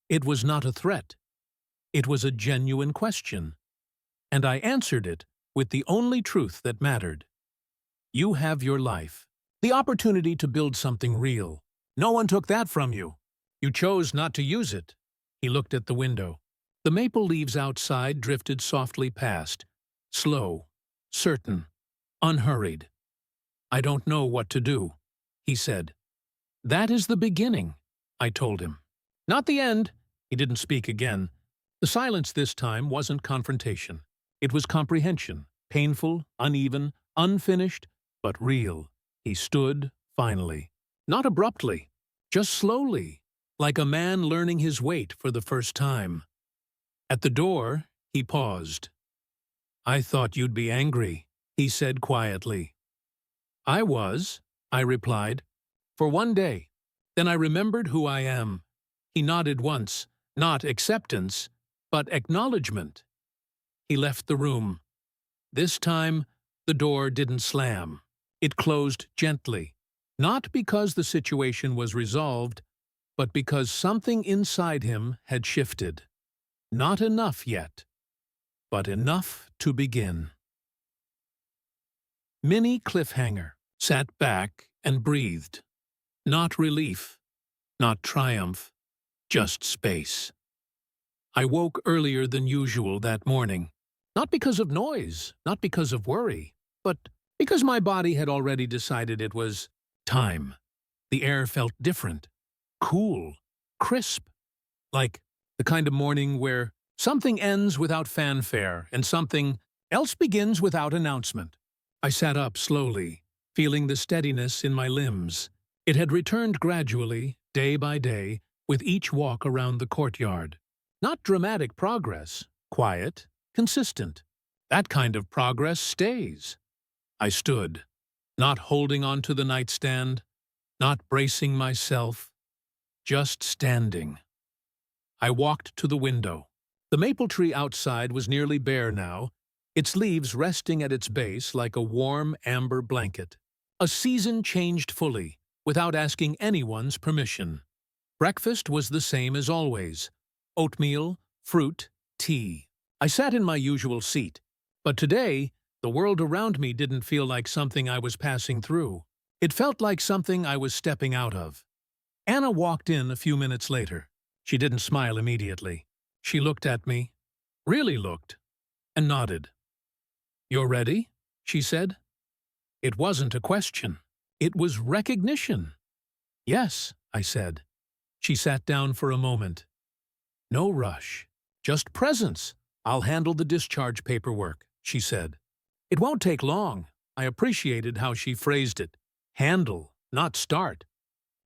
It was not a threat. It was a genuine question. And I answered it with the only truth that mattered. "You have your life, the opportunity to build something real. No one took that from you. You chose not to use it." He looked at the window. The maple leaves outside drifted softly past, slow, certain, unhurried. "I don't know what to do," he said. "That is the beginning," I told him. "Not the end." He didn't speak again. The silence this time wasn't confrontation. It was comprehension, painful, uneven, unfinished, but real. He stood, finally. Not abruptly, just slowly, like a man learning his weight for the first time. At the door, he paused. "I thought you'd be angry," he said quietly. "I was," I replied, "for one day. Then I remembered who I am." He nodded once, not acceptance, but acknowledgement. He left the room. This time, the door didn't slam. It closed gently, not because the situation was resolved, but because something inside him had shifted. Not enough yet, but enough to begin. Mini cliffhanger. Sat back and breathed. Not relief, not triumph, just space. I woke earlier than usual that morning. Not because of noise, not because of worry, but because my body had already decided it was time. The air felt different, cool, crisp, like the kind of morning where something ends without fanfare and something else begins without announcement. I sat up slowly, feeling the steadiness in my limbs. It had returned gradually, day by day, with each walk around the courtyard. Not dramatic progress, quiet, consistent. That kind of progress stays. I stood, not holding on to the nightstand, not bracing myself, just standing. I walked to the window. The maple tree outside was nearly bare now, its leaves resting at its base like a warm amber blanket. A season changed fully, without asking anyone's permission. Breakfast was the same as always. Oatmeal, fruit, tea. I sat in my usual seat, but today, the world around me didn't feel like something I was passing through. It felt like something I was stepping out of. Anna walked in a few minutes later. She didn't smile immediately. She looked at me, really looked, and nodded. "You're ready?" she said. It wasn't a question. It was recognition. "Yes," I said. She sat down for a moment. "No rush. Just presence. I'll handle the discharge paperwork," she said. "It won't take long." I appreciated how she phrased it. Handle, not start.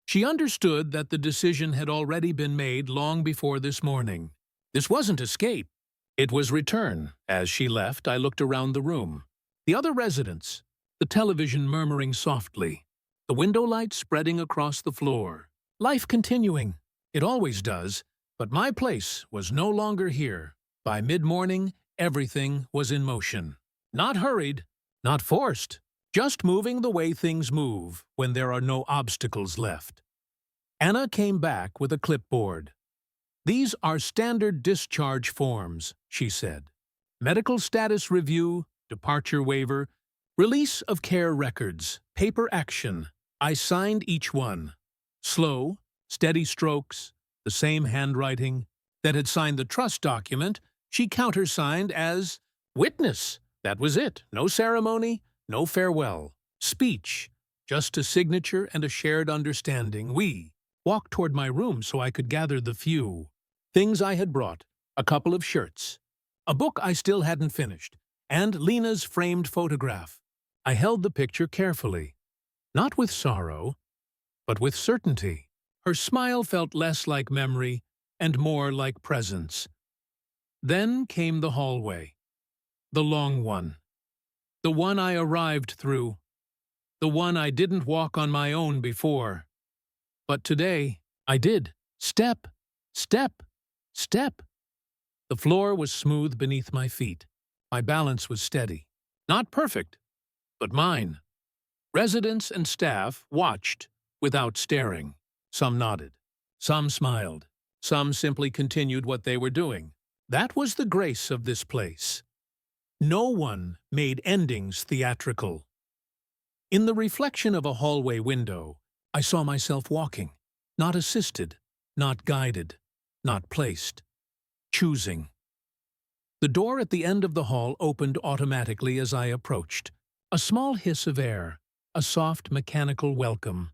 She understood that the decision had already been made long before this morning. This wasn't escape. It was return. As she left, I looked around the room. The other residents, the television murmuring softly, the window light spreading across the floor. Life continuing. It always does, but my place was no longer here. By mid-morning, everything was in motion. Not hurried, not forced, just moving the way things move when there are no obstacles left. Anna came back with a clipboard. "These are standard discharge forms," she said. "Medical status review, departure waiver, release of care records, paper action." I signed each one. Slow, steady strokes, the same handwriting that had signed the trust document, she countersigned as witness. That was it. No ceremony, no farewell. Speech, just a signature and a shared understanding. We walked toward my room so I could gather the few things I had brought, a couple of shirts, a book I still hadn't finished, and Lena's framed photograph. I held the picture carefully, not with sorrow, but with certainty. Her smile felt less like memory and more like presence. Then came the hallway, the long one, the one I arrived through, the one I didn't walk on my own before. But today, I did. Step, step, step. The floor was smooth beneath my feet. My balance was steady. Not perfect, but mine. Residents and staff watched without staring. Some nodded. Some smiled. Some simply continued what they were doing. That was the grace of this place. No one made endings theatrical. In the reflection of a hallway window, I saw myself walking, not assisted, not guided, not placed, choosing. The door at the end of the hall opened automatically as I approached. A small hiss of air, a soft mechanical welcome.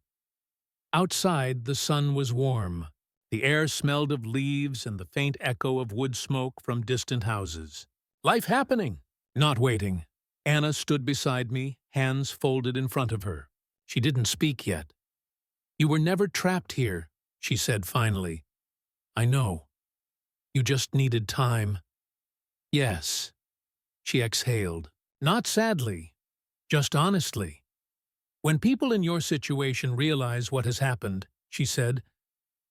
Outside, the sun was warm. The air smelled of leaves and the faint echo of wood smoke from distant houses. Life happening, not waiting. Anna stood beside me, hands folded in front of her. She didn't speak yet. "You were never trapped here," she said finally. "I know. You just needed time." "Yes," she exhaled. Not sadly, just honestly. "When people in your situation realize what has happened," she said,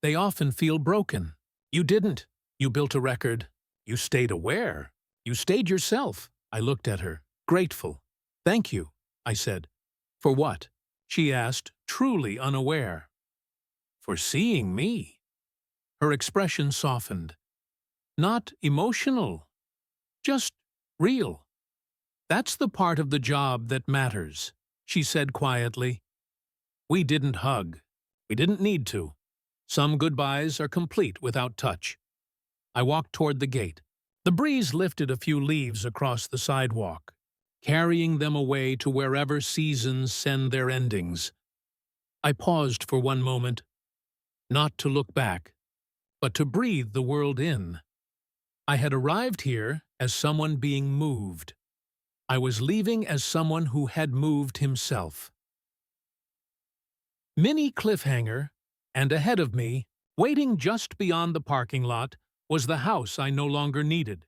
"they often feel broken. You didn't. You built a record. You stayed aware. You stayed yourself." I looked at her, grateful. "Thank you," I said. "For what?" she asked, truly unaware. "For seeing me." Her expression softened. Not emotional, just real. "That's the part of the job that matters," she said quietly. "We didn't hug. We didn't need to. Some goodbyes are complete without touch." I walked toward the gate. The breeze lifted a few leaves across the sidewalk, carrying them away to wherever seasons send their endings. I paused for one moment, not to look back, but to breathe the world in. I had arrived here as someone being moved. I was leaving as someone who had moved himself. Mini cliffhanger, and ahead of me, waiting just beyond the parking lot, was the house I no longer needed,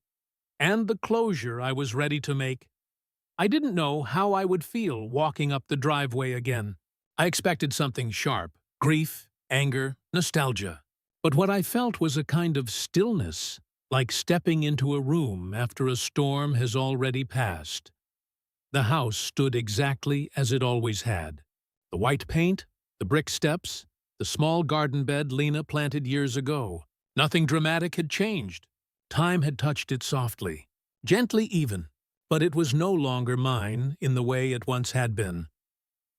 and the closure I was ready to make. I didn't know how I would feel walking up the driveway again. I expected something sharp, grief, anger, nostalgia. But what I felt was a kind of stillness, like stepping into a room after a storm has already passed. The house stood exactly as it always had. The white paint, the brick steps, the small garden bed Lena planted years ago. Nothing dramatic had changed. Time had touched it softly, gently even, but it was no longer mine in the way it once had been.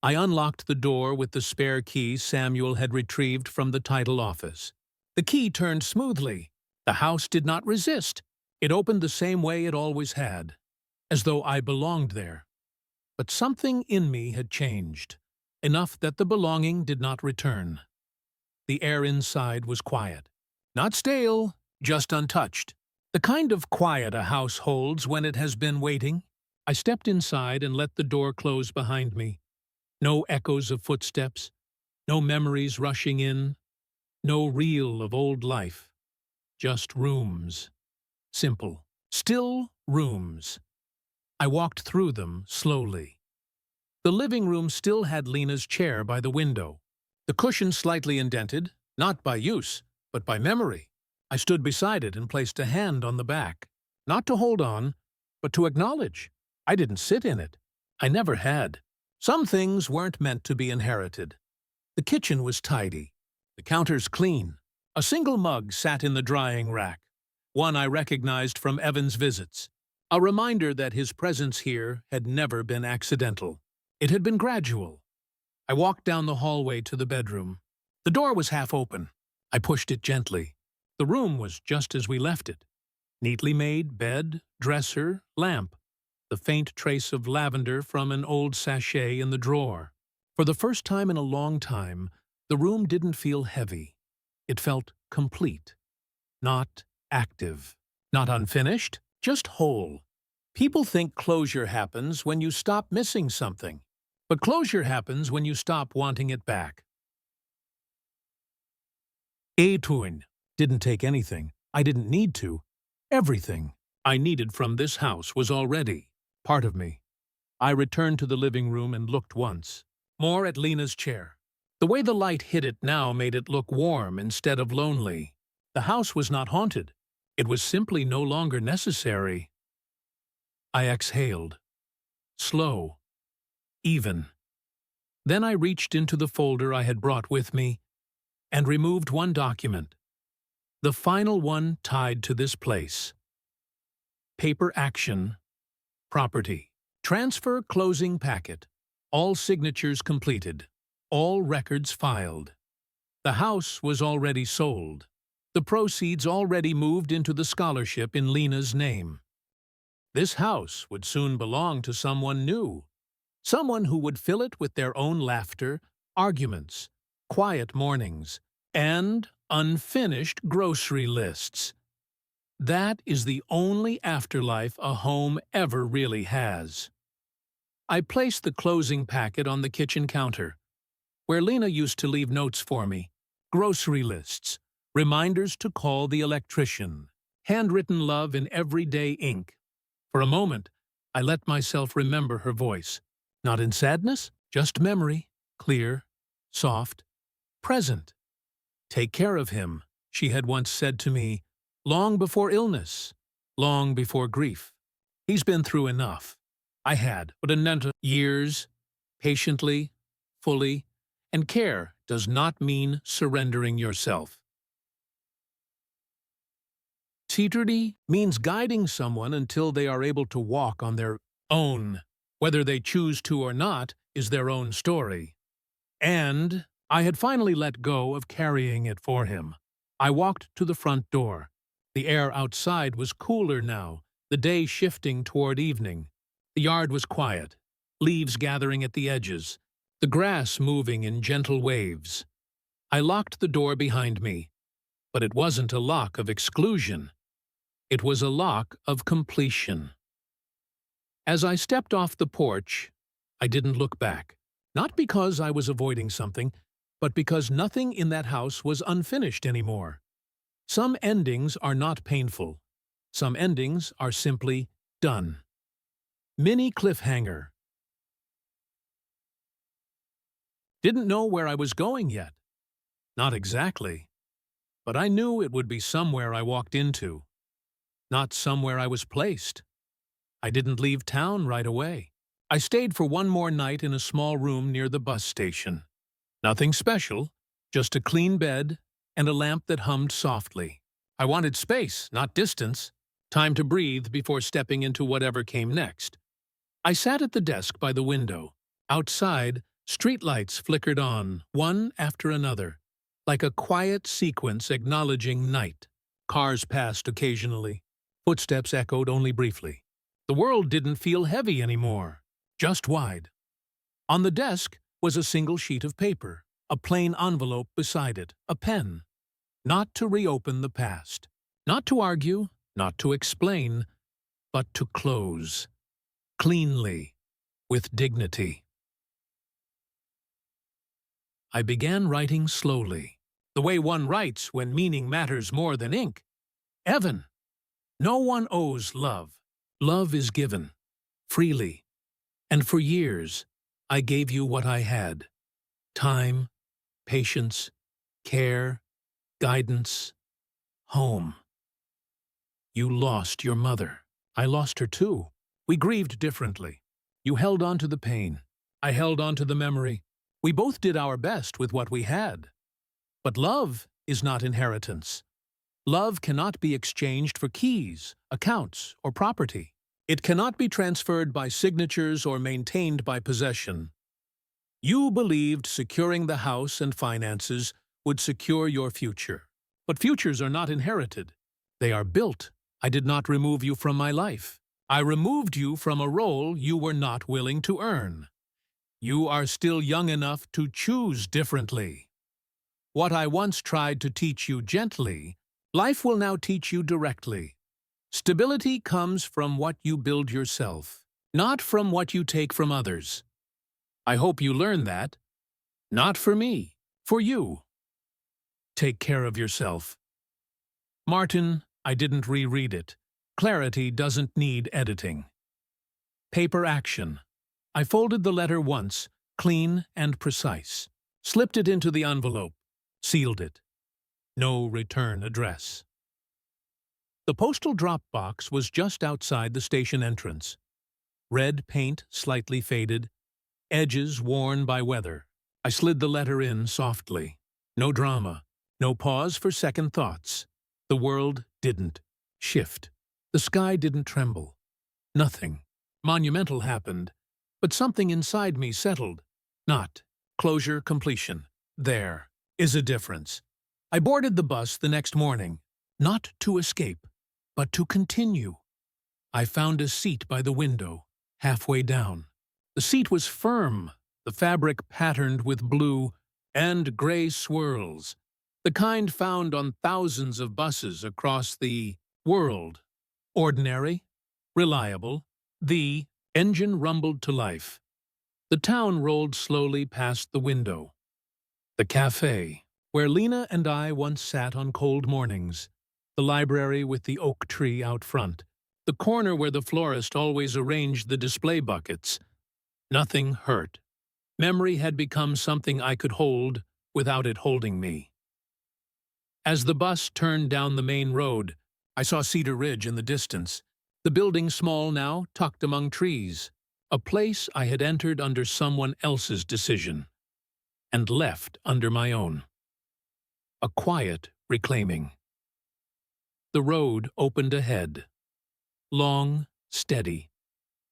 I unlocked the door with the spare key Samuel had retrieved from the title office. The key turned smoothly. The house did not resist. It opened the same way it always had, as though I belonged there. But something in me had changed, enough that the belonging did not return. The air inside was quiet. Not stale, just untouched. The kind of quiet a house holds when it has been waiting. I stepped inside and let the door close behind me. No echoes of footsteps, no memories rushing in, no reel of old life. Just rooms. Simple, still rooms. I walked through them slowly. The living room still had Lena's chair by the window, the cushion slightly indented, not by use, but by memory. I stood beside it and placed a hand on the back, not to hold on, but to acknowledge. I didn't sit in it. I never had. Some things weren't meant to be inherited. The kitchen was tidy, the counters clean. A single mug sat in the drying rack, one I recognized from Evan's visits, a reminder that his presence here had never been accidental. It had been gradual. I walked down the hallway to the bedroom. The door was half open. I pushed it gently. The room was just as we left it. Neatly made bed, dresser, lamp. The faint trace of lavender from an old sachet in the drawer. For the first time in a long time, The room didn't feel heavy. It felt complete, not active, not unfinished, just whole. People think closure happens when you stop missing something, but closure happens when you stop wanting it back. Etuin didn't take anything. I didn't need to. Everything I needed from this house was already part of me. I returned to the living room and looked once more at Lena's chair. The way the light hit it now made it look warm instead of lonely. The house was not haunted. It was simply no longer necessary. I exhaled. Slow. Even. Then I reached into the folder I had brought with me and removed one document. The final one tied to this place. Paper action. Property. Transfer closing packet. All signatures completed. All records filed. The house was already sold. The proceeds already moved into the scholarship in Lena's name. This house would soon belong to someone new. Someone who would fill it with their own laughter, arguments, quiet mornings, and unfinished grocery lists. That is the only afterlife a home ever really has. I placed the closing packet on the kitchen counter, where Lena used to leave notes for me, grocery lists, reminders to call the electrician, handwritten love in everyday ink. For a moment, I let myself remember her voice. Not in sadness, just memory, clear, soft, present. Take care of him, she had once said to me, long before illness, long before grief. He's been through enough. I had, but another years, patiently, fully, and care does not mean surrendering yourself. Teeterty means guiding someone until they are able to walk on their own. Whether they choose to or not is their own story. And I had finally let go of carrying it for him. I walked to the front door. The air outside was cooler now, the day shifting toward evening. The yard was quiet, leaves gathering at the edges, the grass moving in gentle waves. I locked the door behind me, but it wasn't a lock of exclusion. It was a lock of completion. As I stepped off the porch, I didn't look back. Not because I was avoiding something, but because nothing in that house was unfinished anymore. Some endings are not painful. Some endings are simply done. Mini cliffhanger. Didn't know where I was going yet. Not exactly. But I knew it would be somewhere I walked into. Not somewhere I was placed. I didn't leave town right away. I stayed for one more night in a small room near the bus station. Nothing special, just a clean bed and a lamp that hummed softly. I wanted space, not distance. Time to breathe before stepping into whatever came next. I sat at the desk by the window. Outside, streetlights flickered on, one after another, like a quiet sequence acknowledging night. Cars passed occasionally. Footsteps echoed only briefly. The world didn't feel heavy anymore, just wide. On the desk was a single sheet of paper, a plain envelope beside it, a pen. Not to reopen the past. Not to argue, not to explain, but to close. Cleanly, with dignity. I began writing slowly, the way one writes when meaning matters more than ink. Evan, no one owes love. Love is given, freely. And for years, I gave you what I had. Time, patience, care, guidance, home. You lost your mother. I lost her too. We grieved differently. You held on to the pain. I held on to the memory. We both did our best with what we had. But love is not inheritance. Love cannot be exchanged for keys, accounts, or property. It cannot be transferred by signatures or maintained by possession. You believed securing the house and finances would secure your future. But futures are not inherited. They are built. I did not remove you from my life. I removed you from a role you were not willing to earn. You are still young enough to choose differently. What I once tried to teach you gently, life will now teach you directly. Stability comes from what you build yourself, not from what you take from others. I hope you learn that. Not for me, for you. Take care of yourself. Martin, I didn't reread it. Clarity doesn't need editing. Paper action. I folded the letter once, clean and precise. Slipped it into the envelope. Sealed it. No return address. The postal drop box was just outside the station entrance. Red paint slightly faded, edges worn by weather. I slid the letter in softly. No drama, no pause for second thoughts. The world didn't shift. The sky didn't tremble. Nothing monumental happened, but something inside me settled. Not closure, completion. There is a difference. I boarded the bus the next morning, not to escape, but to continue. I found a seat by the window, halfway down. The seat was firm, the fabric patterned with blue and gray swirls, the kind found on thousands of buses across the world. Ordinary, reliable, the engine rumbled to life. The town rolled slowly past the window. The cafe, where Lena and I once sat on cold mornings. The library with the oak tree out front. The corner where the florist always arranged the display buckets. Nothing hurt. Memory had become something I could hold without it holding me. As the bus turned down the main road, I saw Cedar Ridge in the distance. The building small now, tucked among trees. A place I had entered under someone else's decision, and left under my own. A quiet reclaiming. The road opened ahead. Long, steady,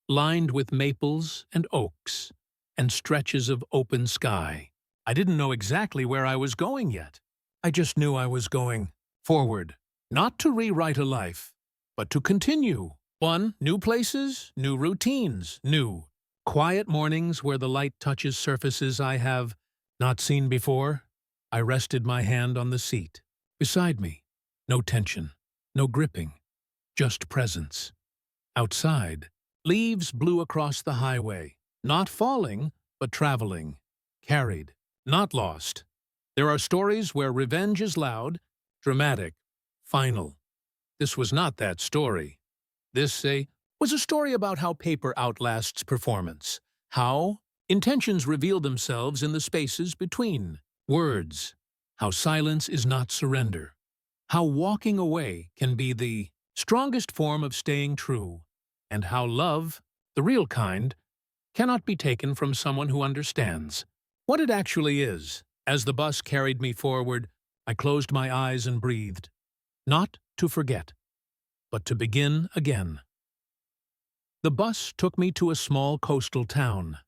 lined with maples and oaks, and stretches of open sky. I didn't know exactly where I was going yet. I just knew I was going forward, not to rewrite a life, but to continue. New places, new routines, new, quiet mornings where the light touches surfaces I have not seen before. I rested my hand on the seat. Beside me, no tension, no gripping, just presence. Outside, leaves blew across the highway, not falling, but traveling, carried, not lost. There are stories where revenge is loud, dramatic, final. This was not that story. This was a story about how paper outlasts performance, how intentions reveal themselves in the spaces between words, how silence is not surrender, how walking away can be the strongest form of staying true, and how love, the real kind, cannot be taken from someone who understands what it actually is. As the bus carried me forward, I closed my eyes and breathed, not to forget, but to begin again. The bus took me to a small coastal town,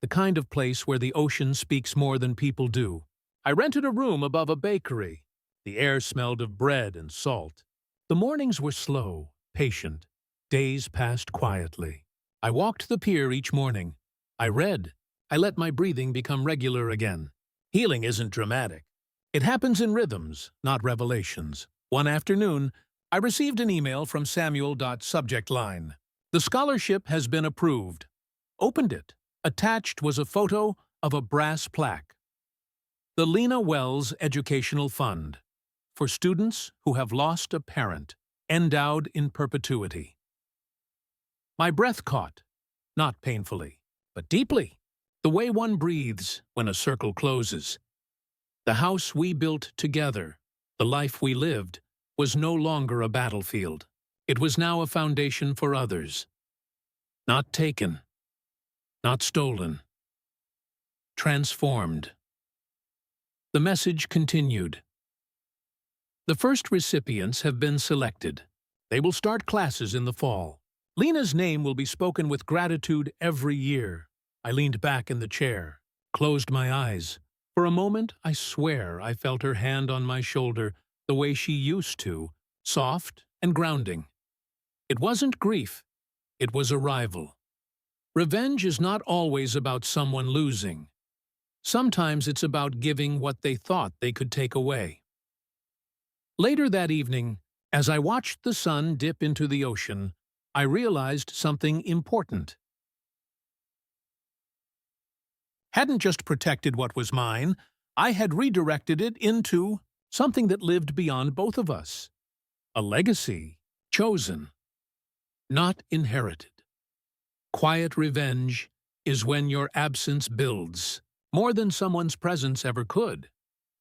the kind of place where the ocean speaks more than people do. I rented a room above a bakery. The air smelled of bread and salt. The mornings were slow, patient. Days passed quietly. I walked the pier each morning. I read. I let my breathing become regular again. Healing isn't dramatic. It happens in rhythms, not revelations. One afternoon, I received an email from Samuel. Subject line: "The scholarship has been approved." Opened it. Attached was a photo of a brass plaque. The Lena Wells Educational Fund, for students who have lost a parent, endowed in perpetuity. My breath caught, not painfully, but deeply, the way one breathes when a circle closes. The house we built together, the life we lived, was no longer a battlefield. It was now a foundation for others. Not taken, not stolen, transformed. The message continued. The first recipients have been selected. They will start classes in the fall. Lena's name will be spoken with gratitude every year. I leaned back in the chair, closed my eyes. For a moment, I swear I felt her hand on my shoulder the way she used to, soft and grounding. It wasn't grief. It was arrival. Revenge is not always about someone losing. Sometimes it's about giving what they thought they could take away. Later that evening, as I watched the sun dip into the ocean, I realized something important. Hadn't just protected what was mine, I had redirected it into something that lived beyond both of us. A legacy, chosen, not inherited. Quiet revenge is when your absence builds, more than someone's presence ever could.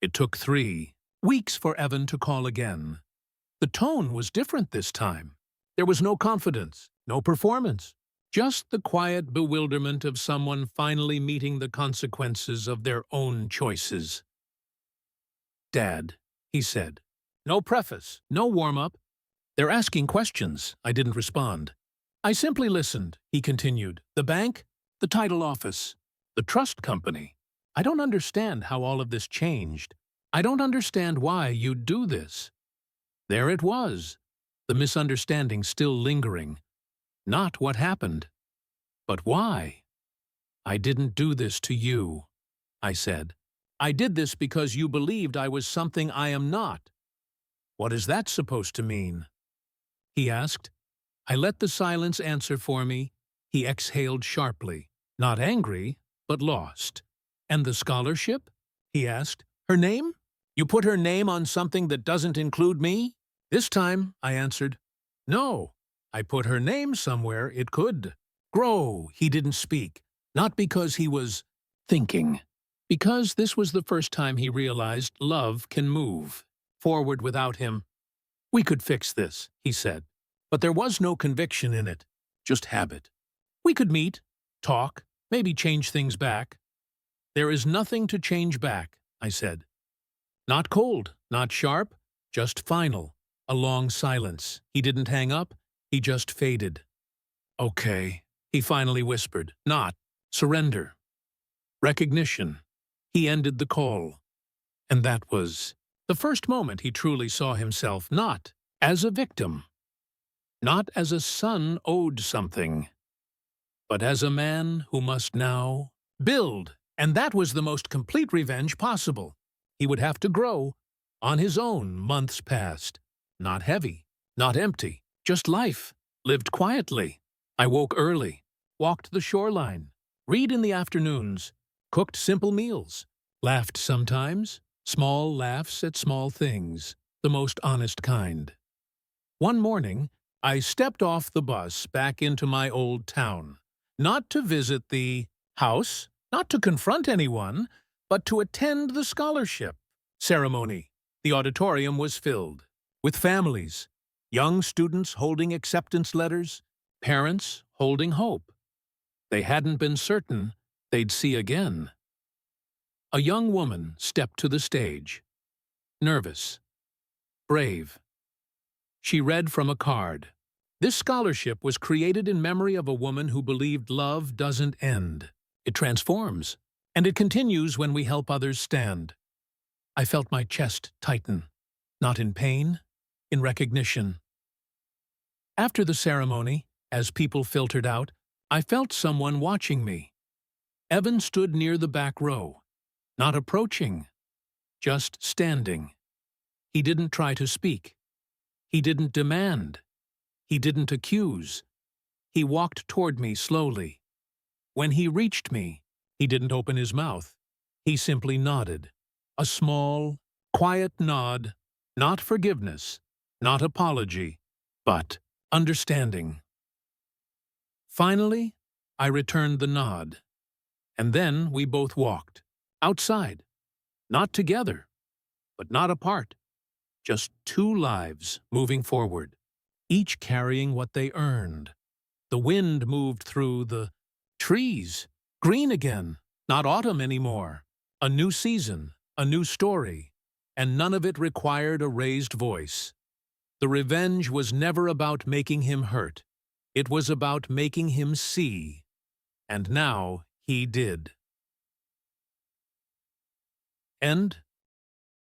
It took 3 weeks for Evan to call again. The tone was different this time. There was no confidence, no performance, just the quiet bewilderment of someone finally meeting the consequences of their own choices. "Dad," he said. No preface, no warm-up. "They're asking questions." I didn't respond. "I simply listened," he continued. "The bank, the title office, the trust company. I don't understand how all of this changed. I don't understand why you'd do this." There it was, the misunderstanding still lingering. Not what happened, but why. "I didn't do this to you," I said. "I did this because you believed I was something I am not." "What is that supposed to mean?" he asked. I let the silence answer for me. He exhaled sharply, not angry, but lost. "And the scholarship?" he asked. "Her name? You put her name on something that doesn't include me?" "This time," I answered. "No, I put her name somewhere it could grow." He didn't speak, not because he was thinking, because this was the first time he realized love can move forward without him. "We could fix this," he said, but there was no conviction in it, just habit. "We could meet, talk, maybe change things back." "There is nothing to change back," I said. Not cold, not sharp, just final. A long silence. He didn't hang up, he just faded. "Okay," he finally whispered. "Not surrender. Recognition." He ended the call. And that was the first moment he truly saw himself not as a victim, not as a son owed something, but as a man who must now build. And that was the most complete revenge possible. He would have to grow on his own. Months passed. Not heavy, not empty, just life, lived quietly. I woke early, walked the shoreline, read in the afternoons, cooked simple meals, laughed sometimes, small laughs at small things, the most honest kind. One morning, I stepped off the bus back into my old town, not to visit the house, not to confront anyone, but to attend the scholarship ceremony. The auditorium was filled with families, young students holding acceptance letters, parents holding hope. They hadn't been certain they'd see again. A young woman stepped to the stage, nervous, brave. She read from a card. This scholarship was created in memory of a woman who believed love doesn't end. It transforms, and it continues when we help others stand. I felt my chest tighten, not in pain, in recognition. After the ceremony, as people filtered out, I felt someone watching me. Evan stood near the back row, not approaching, just standing. He didn't try to speak. He didn't demand. He didn't accuse. He walked toward me slowly. When he reached me, he didn't open his mouth. He simply nodded. A small, quiet nod, not forgiveness, not apology, but understanding. Finally, I returned the nod. And then we both walked, outside, not together, but not apart. Just 2 lives moving forward, each carrying what they earned. The wind moved through the trees, green again, not autumn anymore. A new season, a new story, and none of it required a raised voice. The revenge was never about making him hurt. It was about making him see. And now he did. End